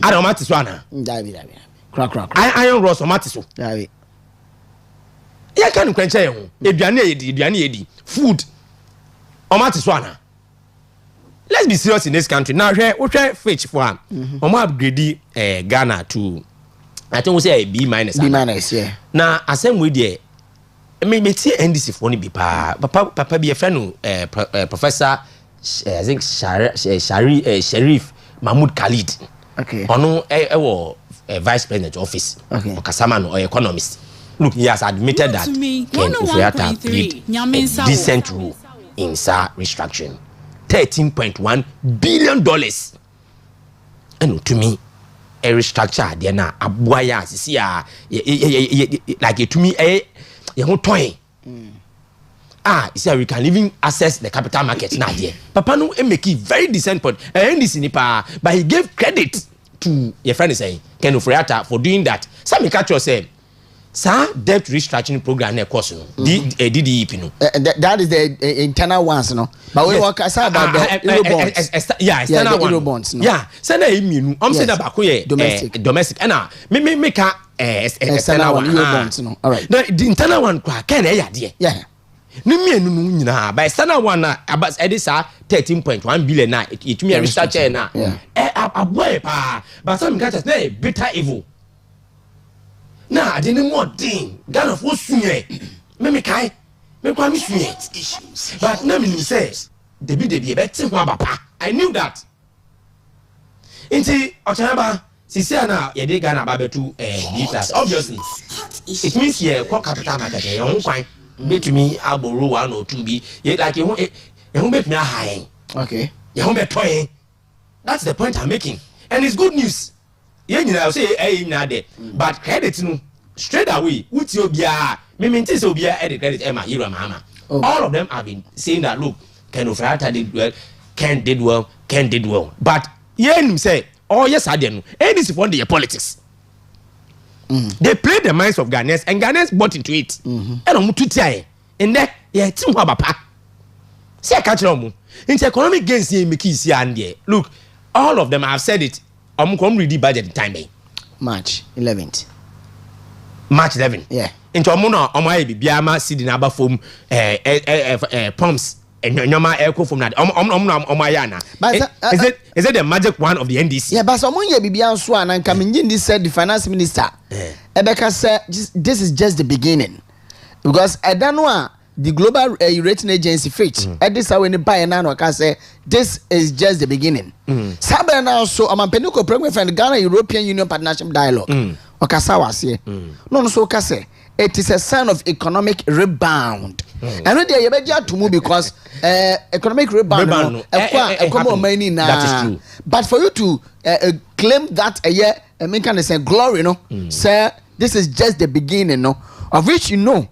I don't matter Swana. Crack. I am Ross or Matiso. Yeah, can quench you. Food. Omatiswana. Let's be serious in this country. Now, we try fetch for him. Upgrade Ghana to, I think we say B minus. B minus, yeah. Now, as same way there, I mean, me see NDC for be papa be a friend Professor, I think Sharif Mahmoud Khalid. Okay. Ono vice president office. Okay. Or Kasaman or economist. Look, he has admitted that Ken Ofori-Atta played a decent role in SAR restructuring. $13.1 billion. And to me, a restructure, they na abuaya see like to me you toy. You see we can even access the capital market now there. Papa no make it very decent point. But he gave credit to your friend saying Ken Ofori-Atta for doing that. Some catch yourself. Sir, debt restructuring program na course no. DDEP no. That is the internal ones no. But we work about the Euro bonds. Yeah, external one. Euro bonds no. Yeah, say na emi I'm saying that back domestic. And me make external one Euro bonds no. All right. The internal one kwa can e yade. Yeah. Ni me no nyina by external one na about edisa 13.1 billion na it me restructure na. Aboy pa. But some catch na bitter evil. Nah, I didn't want thing. Ghana for sunye. Me kai. Me kwa mi sunye. But na me says, debi a better papa. I knew that. Inti Okyeremaba sisi na ye dey Ghana babetu D+. Obviously it means ye kwa capital market ye ho kwan betumi aboro 1 or 2 bi ye like ye ho betumi high. Okay. Ye ho betoy. That's the point I'm making. And it's good news. Ye nyina say nyina there. But credit no straight away uti obia me maintain say obia the credit Emma Hero Mama. All of them have been saying that look Ken Ofrata did well, Ken did well. But ye say oh yes I didn't. And this is for the politics. They played the minds of Ghanaians and Ghanaians bought into it. And I'm too tired. And then yeah, team wabapa. See I catch them. Into economic gains here make it see and there. Look, all of them have said it. I'm come read the budget time March 11th. March 11. Yeah. Into omo bi biama sidi na aba form pumps and nyoma echo from that ayana. Is it the magic one of the NDC? Yeah, but someone ye bibia so an coming in this said the finance minister. Ebeka said this is just the beginning. Because I don't know the global rating agency Fitch this how when buy na can say this is just the beginning. Sabe now so amampenuko program for the Ghana European Union Partnership Dialogue. Okasa wase. No so okase it is a sign of economic rebound. And no dey yebeja to move because economic rebound that is true. But for you to claim that a year make can say glory no say this is just the beginning no of which you know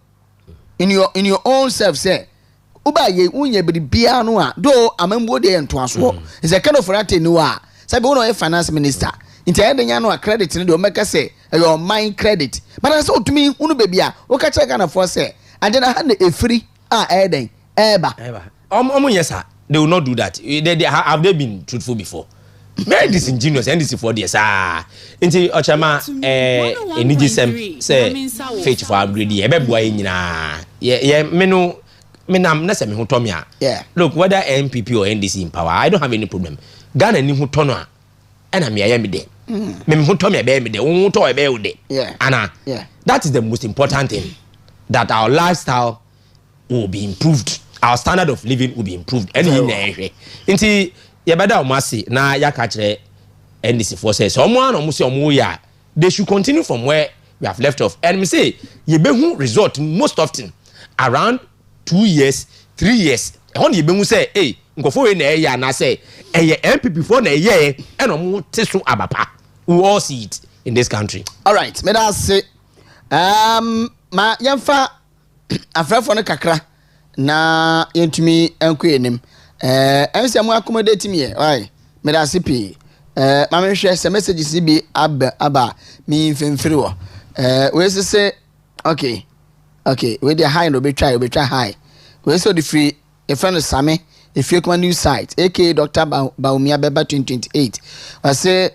in your own self say uba ye unye bia no a do amambo de ento aso is a kind of rat no a say be no finance minister nti e denya no credit no do make say your mind credit but I say to me unu baby a wo ka check na for say agena ha na efiri eden eba yes they will not do that. Have they been truthful before? Very disingenuous and this for this nti Okyerema eniji say fetch for upgrade e be boa nyina ye menam na se me hoto me a look whether NPP or NDC in power I don't have any problem. Ghana ni hoto no a na me ya me de me hoto me be me de wo hoto e be wo de ana that is the most important thing, that our lifestyle will be improved, our standard of living will be improved nti ye beda omasi na yakachire NDC for says someone omusi omu ya they should continue from where we have left off. And me say ye behu result most often around 2 years 3 years on ye behu say hey nkofo we na ya na say eye MPP for na ye e no mu teso abapa. We all see it in this country. All right, me da say ma yemfa afrafo no kakra na yentumi enko enim ense mo accommodate me why me da sipi ma me hwe se messages bi aba mi mfemfiri wo we say okay we dey high no be try high we so the free a friend Same if you come new site aka Dr. Baumia Beba 2028 I say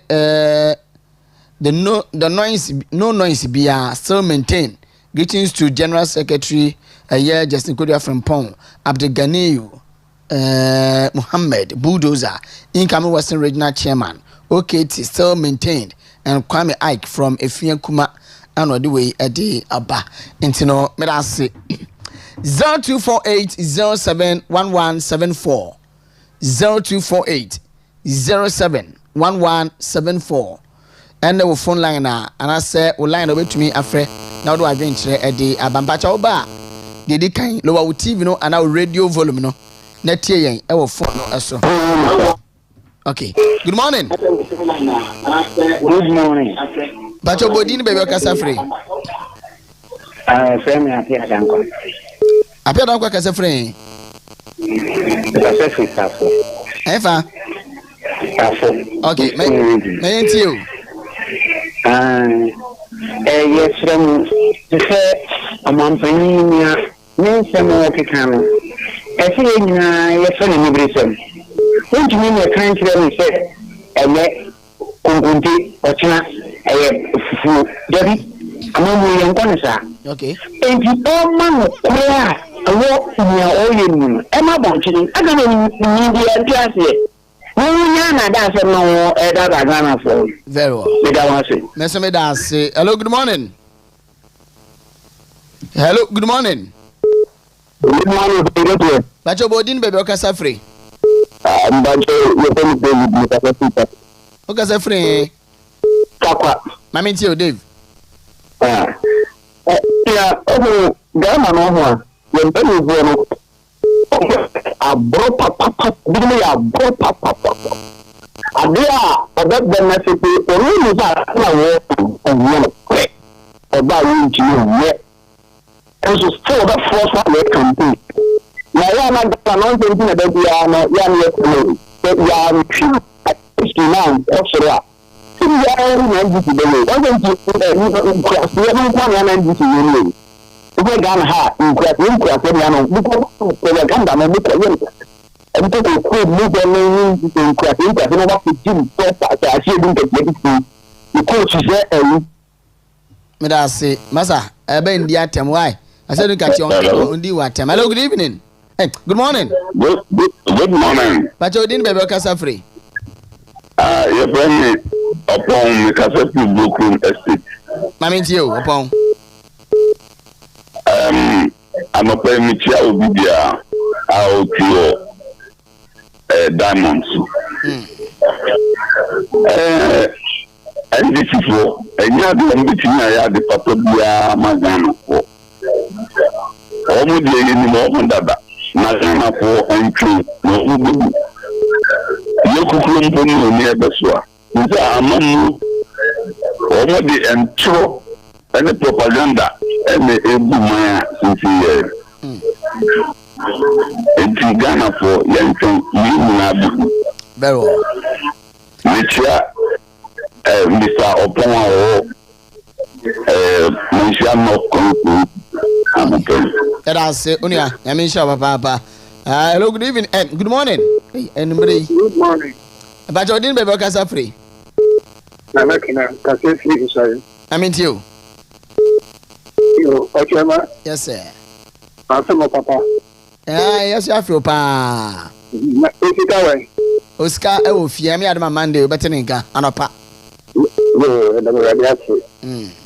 no noise be still maintained. Greetings to General Secretary Justin Kodia from Pong, Abdul Ganiyu Muhammad Bulldozer, incoming Western Regional Chairman. Okay, it is still maintained. And Kwame Ike from Efian Kuma and Odiwe Edi Abba. Intino Medasi 0248-071174 0248-071174 and the phone line and I say we line over to me afre now do adventure Edi Abampacha Oba Didi kan lower TV no and our radio volume no na tie yen e wo phone no eso. Okay, good morning. Good morning. Bacho Bodini baby okasa free. Frame Apia Danko. Apia Danko kasa free. Efa. Okay, me enti you. Yes, from Amampania, Ninsamo Kikano. I see in your son in Brisbane. Don't you mean your country and say, and let Kunti or China, Debbie, among William Conessa. Okay. And people, man, I walk in your own. Emma Bonchin, I don't know India class yet. That's no that for. Very well. Hello, good morning. Hello, good morning. Good morning, Bacho Bodin baby okasa free. Bacho you Okay, say free. Takwa. Mami ti o Dave. Yeah, oh, Ghana no ho. When you go no. Abro papa, bigly abro papa. Adia, about the message, or you are and about you, and so still that first one campaign. Now, I am not thinking about the young but we are 69 also. We are in the why don't you cross the one and you? We can have in cross because we can down and look at you. And people could move their name in cross in cross and what to do. I see the coach is there. Me say, Masa, I been the atem why? I said, look at you on the water. Hello, good evening. Hey, good morning. Good morning. But you didn't be Casa free. Your friend upon the Casa Brooklyn Estate. Mammy, you upon. I'm a permit will be there out to diamonds. And this is for any other meeting I had the Patobia Magana for. Almost any more than that. Magana for Enchill. You could come near Beswa. These are among almost the Enchill and the propaganda and the Ebumaya since years. It's in Ghana for Yankee. Very well. Which Mr. Opon mention of conclude. That I say, Unia, I mean, Papa. Hello, good evening and good morning. Anybody? Good morning. But you didn't be Casa free. I'm making a Casa sorry. I mean, you. You, Okyeremaba? Yes, sir. I'm Papa. Yes, you have your pa. Oscar, I will fear me at my Monday, but in Inca, and a pa. No, and I'm ready to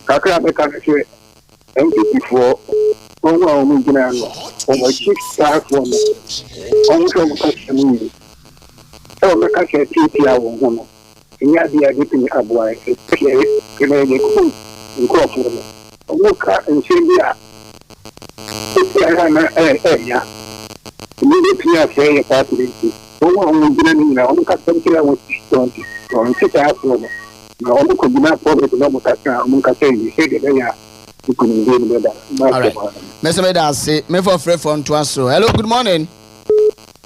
Accra, the country, MP4, over over 6 women, almost over custom. Oh, the country, TPR woman. In the idea, getting a boy, Canadian incorporated. Look at and see area. Immediately, I say a party. Oh, I'm going to cut some here with 20 or 6 hours. No, I'm going to for it. No, I'm going to say, you say that you couldn't do that. All right. Mr. Meda, say, me for free phone to answer. Hello, good morning.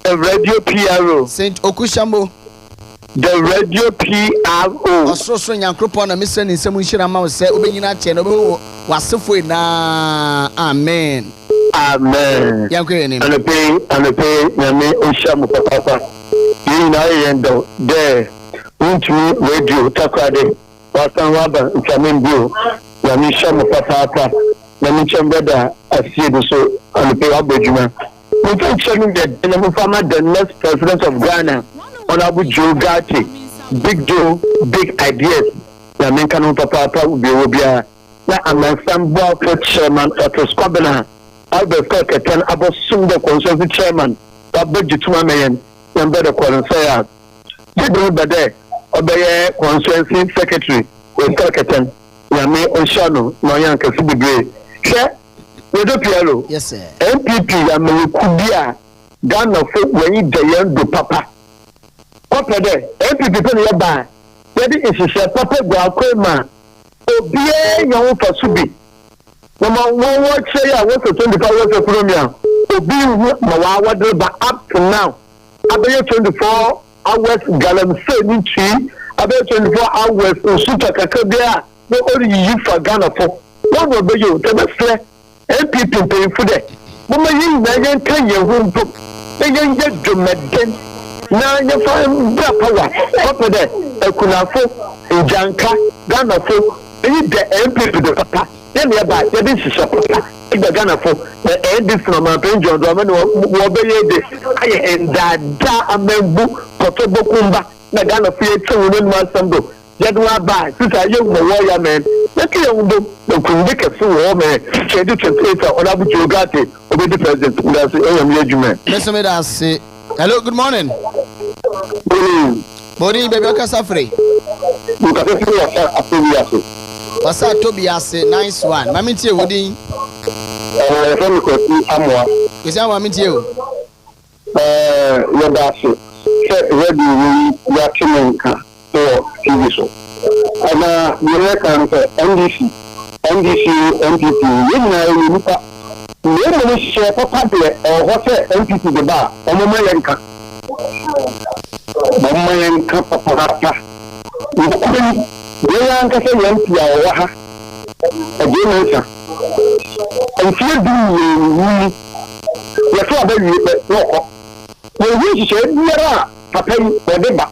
The radio PRO. Saint Okushambo. The radio PRO. Osro Yankropon and Mr. Nisamushira Mouse said, Ubina Cheno was so for na. Amen. Amen. Yank and the pay, Yami Oshamu Papa. You know, there. Won't me radio Takoradi. Wasanwaba, Chamin Blue. Yami Shamu Papa. Yami Chambeda, I see the so, and the pay Abujuma. We can show me the next president of Ghana. Honorable Joe Gatti, Big Joe, big ideas. The American Papa will be Obia. Now I'm a sample for chairman of the Squabena. Albert Cockett about soon the consulting chairman. But budget 2 million. And better qualify. You do better. Obey consulting secretary with Cockett. Yami Oshano, Mayan Kasibi. Share with the Piano. Yes, sir. MPP, Kubia, Ghana for when you do Papa. Papa there, MPP for your bar. That is a Papa Guacoma. Obie, young for Subi. Number one, what say I want to 25 years of Colombia. Obie, Mawa, but up to now. About 24 hours, Galam Sani tree. About 24 hours, Super Kakabia. No only you for Ghana for. What will be you? The best MPP pay for that. Mama, you never can your home book. They can get to Medin. Now you find power. Papa there, Kunafo, Janka, Ghana for. The MPP the Papa. Then you buy this is a Papa. The Ghana for the end this from my friend John Roman will be the and that Amembu, Potobokumba, the Ghana for 2 months. Yadwa ba sisa ye mo warrior man na ke yumbo no kunde ke so wo me chedu 28 Honorable Joe Gatti obedi president that's am yejume. Mr. Meda say hello, good morning. Morning baby, Casa free. You can say what's up Tobias? Nice one. Mami tie wodi. From Kumasi Amwa. Kesi amwa mami tie o. Yodasi. Ready we watching for TV show. And you can NDC, MPP. You know, you share papa there or what MPP the bar. Mama yanka papa. You couldn't. They are going to say MP or again, and fear doing you saw very well. When we said, we are papa or the back.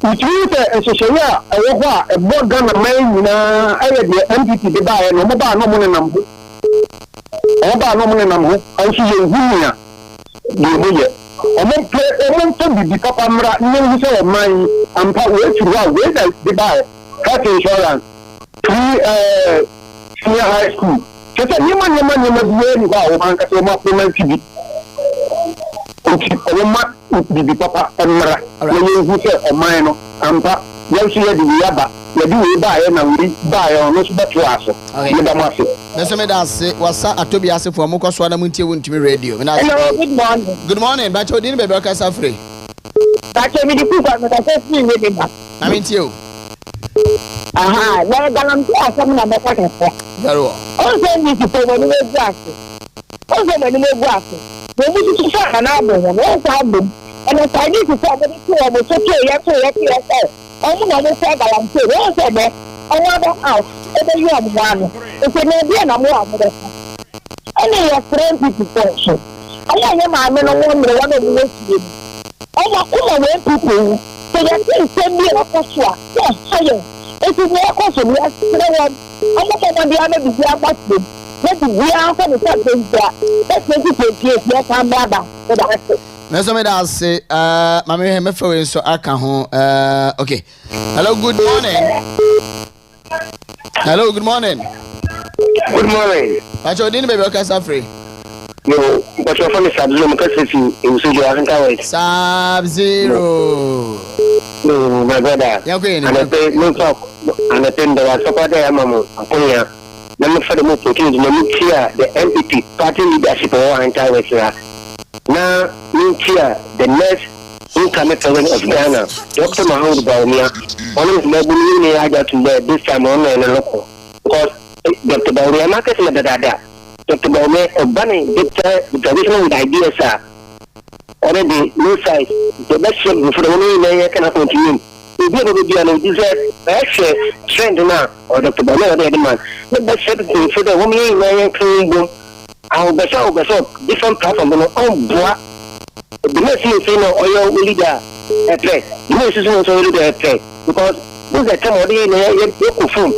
Which means a Shaya, a more gun of main, I had the MPP the buy and no money number. Oba no money number, and she is Wunia. The the papa mra, no mine, and part way to go, where the buy. Health insurance, free senior high school. Just a new man, you must be able to go and TV. The papa and Mara, when you say a minor, and you see the Yaba, you do buy and we buy on us but to us. Let's make that say, what's up? Tobias for Mokoswana Munti won't be radio. Hello, good morning. Good morning, but you didn't be broadcast free. That's a really good one, but I said, I mean, you. Aha, well, I'm some of the second. Very well. Also, need to pay when you make glasses. Also, when you make glasses. When you to share an album, and also album, and if I need to say that it's almost okay, yes, I'm not going to say that I'm saying, also, another house, and then you have one. It's an idea, and I'm one of them. And then your friend people function. I am a man, one of the people. I want people. So you can send me a question. Yes, sir. It is more question. Yes, I'm not going to be able to hear about them. Let's be answer the questions there. Let's make it a case. Yes, I'm rather. Let's make that say, Mammy, my phone so I can home. Okay. Hello, good morning. Hello, good morning. Good morning. But you didn't be broadcast free. No, but your phone is Sub-Zero because you see you haven't always. Sub-Zero. No, my brother. Yeah, okay. And I pay no talk. And I think there was support there, Mamma. Number for the most opportunity, the MPP party leadership or anti-West. Now, the next incoming president of Ghana, Dr. Mahmoud Baumia, one of the Mabuni I got to there this time on and local. Because Dr. Baumia, Marcus Madada, Dr. Baumia, a bunny, the traditional with ideas are already no size. The best shape for the only I cannot continue. We be able to do an extra trend now, or Dr. Baumia, the man. The best shape for the woman in my clean. Our best different platform on bois. The next thing is oil leader a play. The next is also leader a play because those are some of the phone.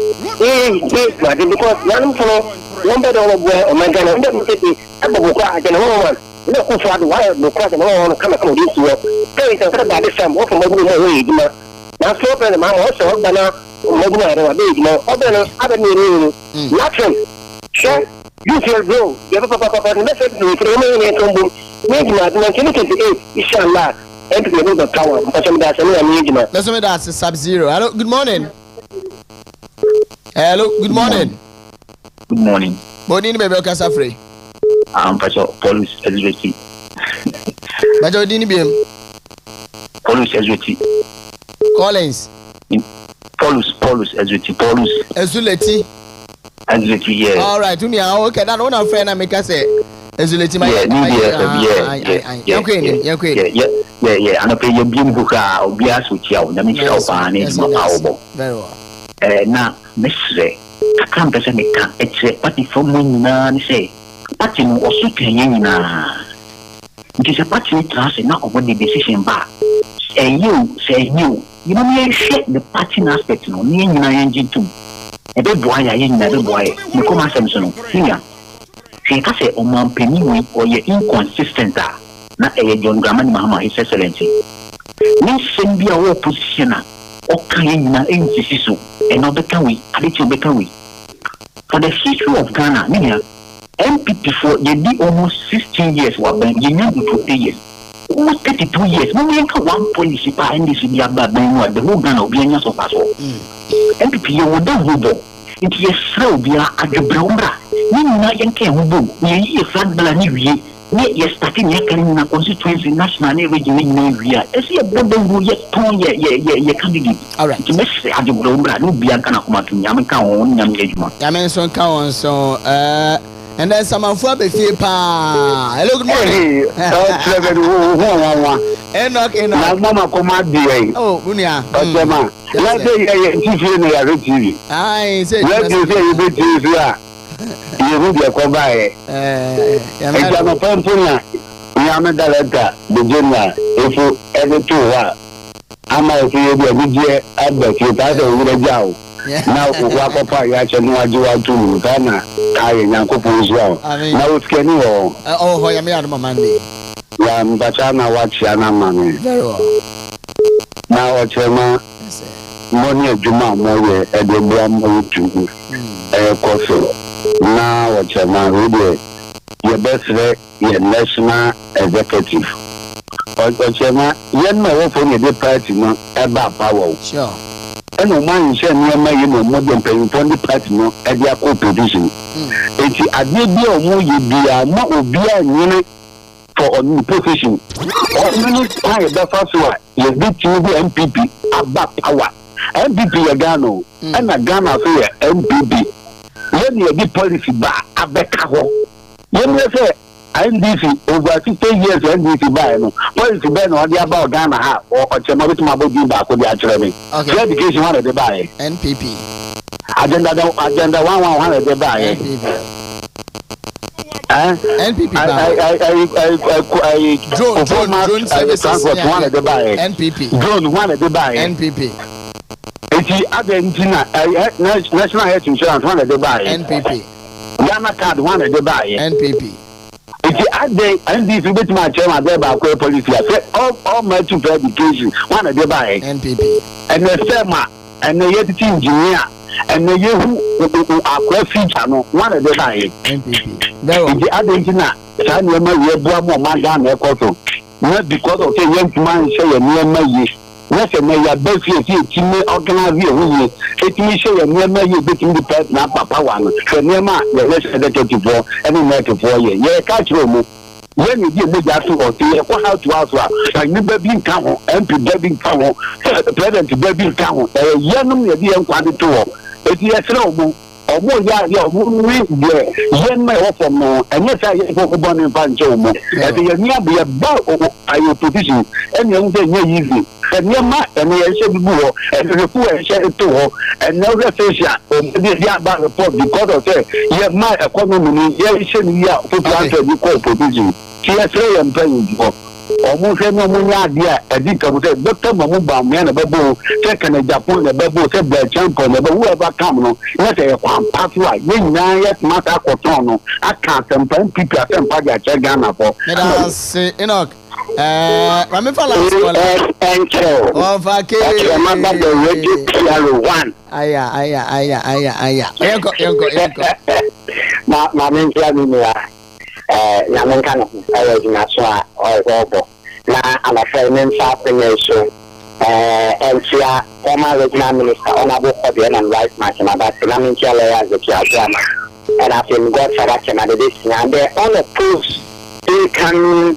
Because one for one better or my gun and I can hold one. No, for the wire, no question, no come from this work. There is a about this time, often moving away. Now, so the man also, but now, moving out of a big, no, other nothing. Sure. You feel go. You have a papa message to remain at home. Make my 1988, inshallah. Enter the power. Let's make that Sub-Zero. Hello, good morning. Hello, good morning. Good morning. Morning, baby, Casafre. I'm Paulus SVT. But you didn't be him. Paulus SVT. Collins. Paulus SVT. Paulus Ezuleti. Yeah. All right, okay. That one friend I make us say, Ezuleti, my yeah. And I pay your beam book or Bias with you. Let me show very well. Now, Miss Ray, I can't present me. It's a party from when say, party was so clean. It is a party trust not over the decision back. And you say you know, shake the party aspect, no, me and I engine too. A big boy, I ain't never boy. You come as Samson. Here, she can say, oh, man, penny or you're inconsistent. Not a John Gaman, Mamma, His Excellency. Miss Sembia or positioner, or kind in and not better we, a little better we. For the history of Ghana, Minia, MPP for you did almost 16 years, what you know before 3 years. almost 32 years. We ain't one policy by and this in the Abba, the whole gun of Bianas of us all. MPP, you would don't go. It is so be at the Brombra. You know, you can't move. You flat Balani. Yes, starting in a constituency national region area. As you have done, yet, ye candidate. All right, to miss at the Brombra, no be a kind of Yamaka on Yamma. Yamanson Cowan, so, and then some of the fear pa. Hello, good morning. Enoch, Mama command the oh, Bunia. Mama, let's say you I said, let's say you bet you. You will be a combine. I'm a Pampuna. Yamadaleta, the general, if you ever two. I'm a few years at the theater with a jow. Now, Wapapa, you actually know what you are to Ghana, I and Uncle Puzzo. Now it's Kenny or oh, I am here on Monday. Yam Bachana watch Yana Mammy. Very well. Now, a chairman, money Juma Moye at the Bram to a coffee. Now, what your man will your best your national executive. Or your man, you know, for the party, no, about power. Sure. And no man, share near my more than paying for the party, no, at their co-position. It's a idea of more you be a not will be a unit for a new position. Or many times the first one, you beat you the MPP about power. MPP Agano, and a Ghana for MPP. When you get policy back, I bet you say NDC over 15 years NDC buy no policy ban on the about Ghana or Okyeremaba to Mabogi back with the actually. Okay. Education one of the buy. NPP. Agenda 1 of the buy. NPP. I drone services one of the buy. NPP. Drone one of the buy. NPP. It's Argentina National Health Insurance one of the buy. NPP. Ghana card one of the buy. NPP. It's at the NDC with my chairman there by policy. I said all my two education one of the buy. NPP. And the SEMA and the yet engineer and the you are feature no one of the buy. NPP. It's Argentina. San Yema Yebuamo Magana Koto. Not because of the young man say a near my yes, and may have both your team organize you. It may show a near you between the pet now, Papa one. So near my less executive for any matter for you. Yeah, catch room. When you give me that to or how to ask, I never been come, MP Baby Cow, President Baby Cow, a young young quantity. It's yes, no. Or more, yeah, when my offer more, and yes, I have a born in Pancho. At the near be about your position, and young day easy. And near my and the Shabbo, and the poor and share it to her, and no reflection this about report because of that. You have my economy, yeah, to plan to call position. She has and paying for. Almost no money idea. I think I would say, Dr. Mamuba, man, a babu, second a Japan, a babu, said the champion, whoever come, no, let a pass right. When I yet matter Cotono, I can't and people are sent by Ghana for. Enoch. Ramifala Enchill. Of Remember the radio one. Aya. My main plan Yamankan national or now I'm a friend in South Nation. Enchill, former regional minister, honorable Okyeremaba and Rice Machimaba, Enchill as the Kiagama. And I've been God for that, and this and they're all the proofs they can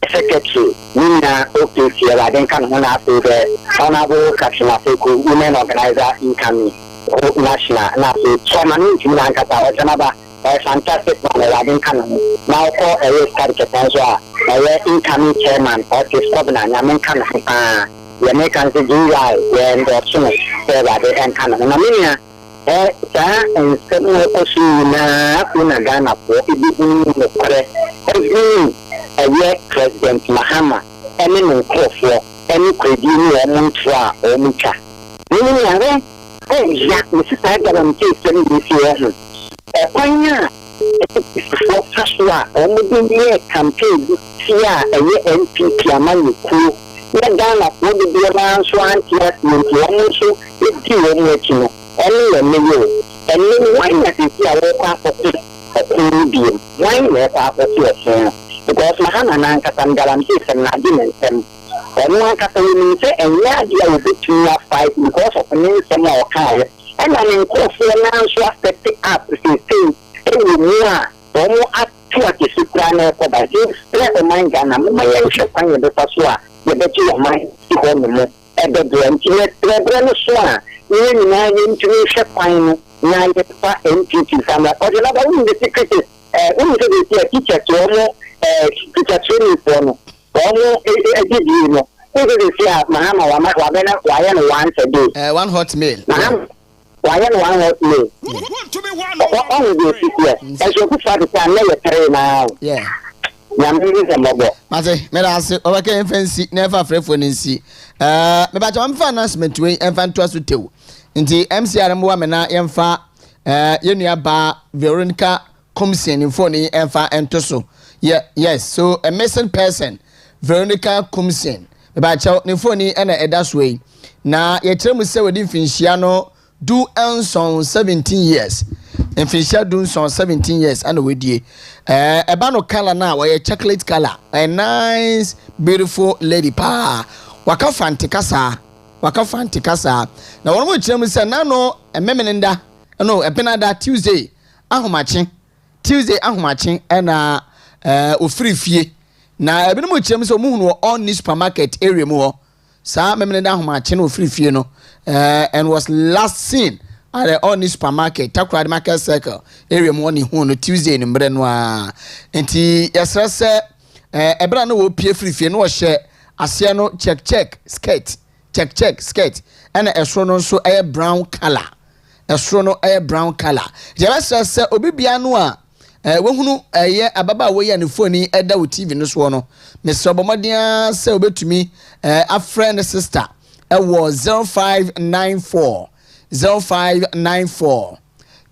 secretary, Nina Okyeremaba, I think I'm going to have the honorable Kachimafeku, women organizer incoming national, and I say, Chairman in Okyeremaba. A fantastic man, I didn't come now for a race caricature. A incoming chairman or his governor, Yamankan, Jamaican July, when the option said that they can come. Namina, and suddenly also in a Ghana for it a year President Mahama, any no call for any credit or Montra or Mucha. Meaning, yeah, Mrs. Adam takes this year. Pioneer, for Joshua, only the campaign here, a NPP among the let Ghana for the Biaman Swan, yes, also, it's you, only a million, and then why not if you are a medium, why not after your because mahana na nkata guarantee some na di nsem onu nkata we say enya dia we between fight because of nsem na okai and an nkofo na so affect up say e we a omo atu akisukra na ko ba say le manga na mo ya hwe kwan be so a ye be ti o man ti ho no ebe brandine no so a ni na ye ntumi hwe kwan no na ye pa NPT sama o de la ba we the secret we the teacher to mo teacher training for no omo e no we say mahama wa be na wa ya no once a day one hot meal why one hot meal oh the as you put for the time na ye now yeah Mate, me da se o ka fancy never frefo nsi me ba cha mfa announcement we emfa nto aso tew nti MCR mo wa me na yemfa yenua ba Veronica Kumasi info ni emfa ento so yes so a missing person Veronica Kumasi me ba cha ni info ni na eda so yi na ye kire mu se wodi finhia no do enson 17 years Enfinisha do son 17 years and we ebano color na we chocolate color a nice beautiful lady pa waka fantikasa na wonu chirem se na no ememenenda no ebenada Tuesday ahomache na ofirifie na ebenum chirem se omuhunu on this supermarket area mu ho sa memenenda ahomache na ofirifie no and was last seen at the only supermarket, Takoradi Market Circle, area morning on Tuesday in Brenwa. And yes, sir, a brand will pay free no share Asiano check skirt, and a strono so a brown color. Yes, sir, Obibianua. Wonu ababa we and phone eda with TV no so no. Mr. Bomadia say obe to me a friend sister. Was 0594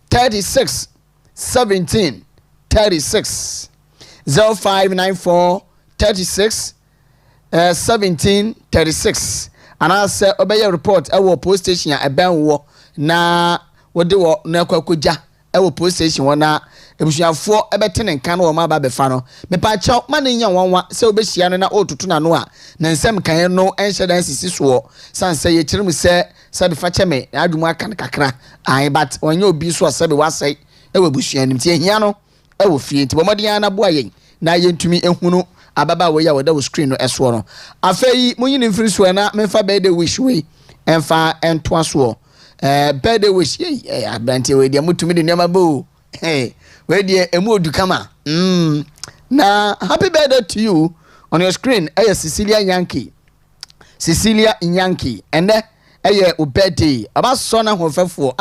36 17 36 0594 36 17 36 and I say obey report our post station a ben wo na wode wo na kwakoja our post station wona ebusuafo ebetene nkan wo ma ba be fa no me pa cha ma ne nya wanwa se obehia no na otutu na no a na nsem kan no enhye dan sisi so san se ye kire mu se sabe fa cheme adwum aka kakra ai but onye obi so sabe wasai ewe busuan nim tie hia no ewe fie nti bomodian na boa yen na yentumi ehunu ababa we ya wada wo screen no eso no afei munyi ne mfiri so na memfa birthday wish we emfa entoa so birthday wish abrantie we dia mutumi de nyama bo we dia emu odu kama na happy birthday to you on your screen Cecilia Nyanki and eye o birthday aba so na hofefo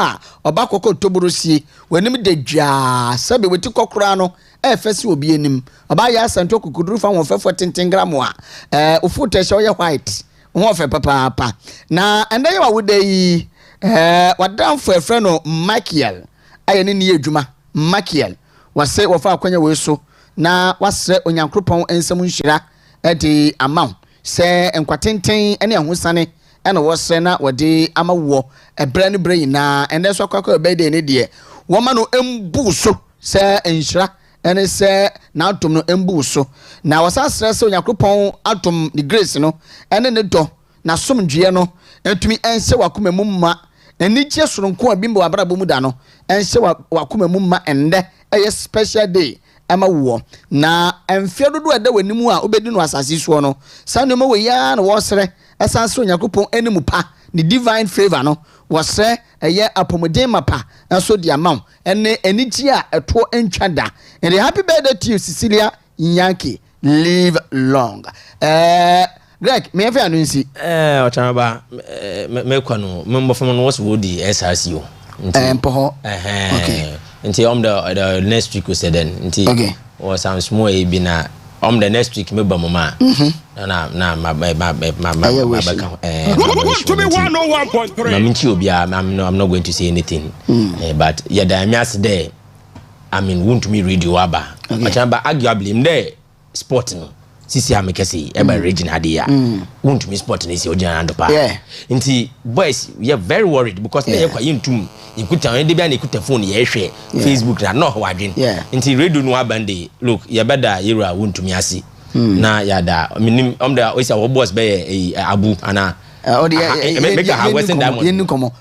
oba kokko toburusie wanim de dwa sabe weti kokora no efese obi enim oba ya santo kokuduru fa hofefo tentengramo ofuta hye oye white hofe papa na ende ye wawude yi wadamfo efre no Michael aye ne ne adwuma Michael wase wofa akwanya we so na wasre onyankropon ensam nhira de amount se enkwatenten ene ahosane ena wose na wode amawo ebra ne brain na ende so akwa birthday ne de woma no embu so se enhira ene se na atom no embu so na wasasre se onyankropon atom the grace no ene ne do na somdwe no entumi ense wakoma mumma eni gye soronko abimbo abrabo mu da no ense wakoma mumma ende eye special day amawo na emfia dodo eda wanimu a obedi no asase so no sanoma we ya na wosre asanso yakopon enimu pa ni divine favor no wosre eye apomodin mapa enso di amount ene enigi a eto entwada and happy birthday to you Cecilia Nyanki, live long. Greg me fa anu nsi Okyeremaba me kwano me mbofo no was wodi SRC o mpo okay until the next week we said then until okay or some small be na the next week me ba mama na my I'm not going to say anything but yeah the amias there I mean won't me read you aba Okyeremaba arguably there sport no sisi amekesi eba region hadia want to me sport ni si ojana ndo pa nti boys we are very worried because they kwa yintum ikuta when they be na ikuta phone ye hwe Facebook na no wadwen nti radio no abande look ya beda yera want me asi na yada minim omda we say our boss be abu ana make a western diamond yen komo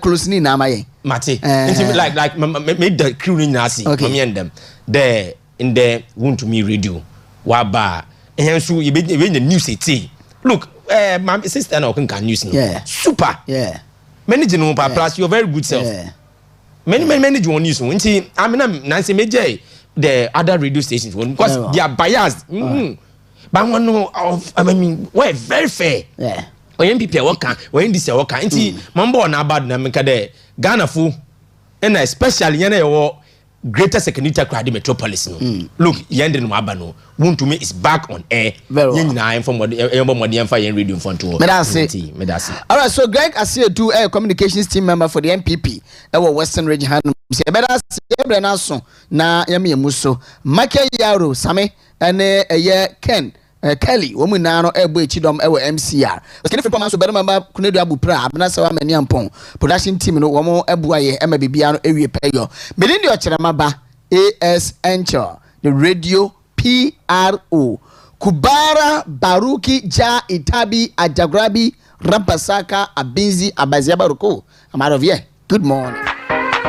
close ni na amaye mate nti like make the crew ni na asi me and them there in the want to me radio wa ba so you be the news it look my sister now can news no super manage no plus you're very good self many manage one news nti I mean Nancy Major the other radio stations because they are biased but one of I mean we're very fair when people work when this work nti mambo na bad na meka de Ghana fu and especially yana Greater Secondary Takoradi Metropolis no. Look, yende no aba no. Want to me is back on air. Yen na inform modern for yen radio phone to. Medasi. All right, so Greg Asiedu communications team member for the MPP Western Region Hanum. Medasi Ebrena so na yemi emuso. Make Yaro Same ene Ken Kelly woman na no ebo echidom MCR. Oskene fe pama so be member kunedu abupra abna se wa mani ampon production team no wo ebo aye ema bibia no ewie peyo. Medin de Okyeremaba AS Enchill the radio PRO Kubara Baruki Ja Itabi Ajagrabi Rampasaka Abinzi Abaziabaruko. I'm out of here. Good morning.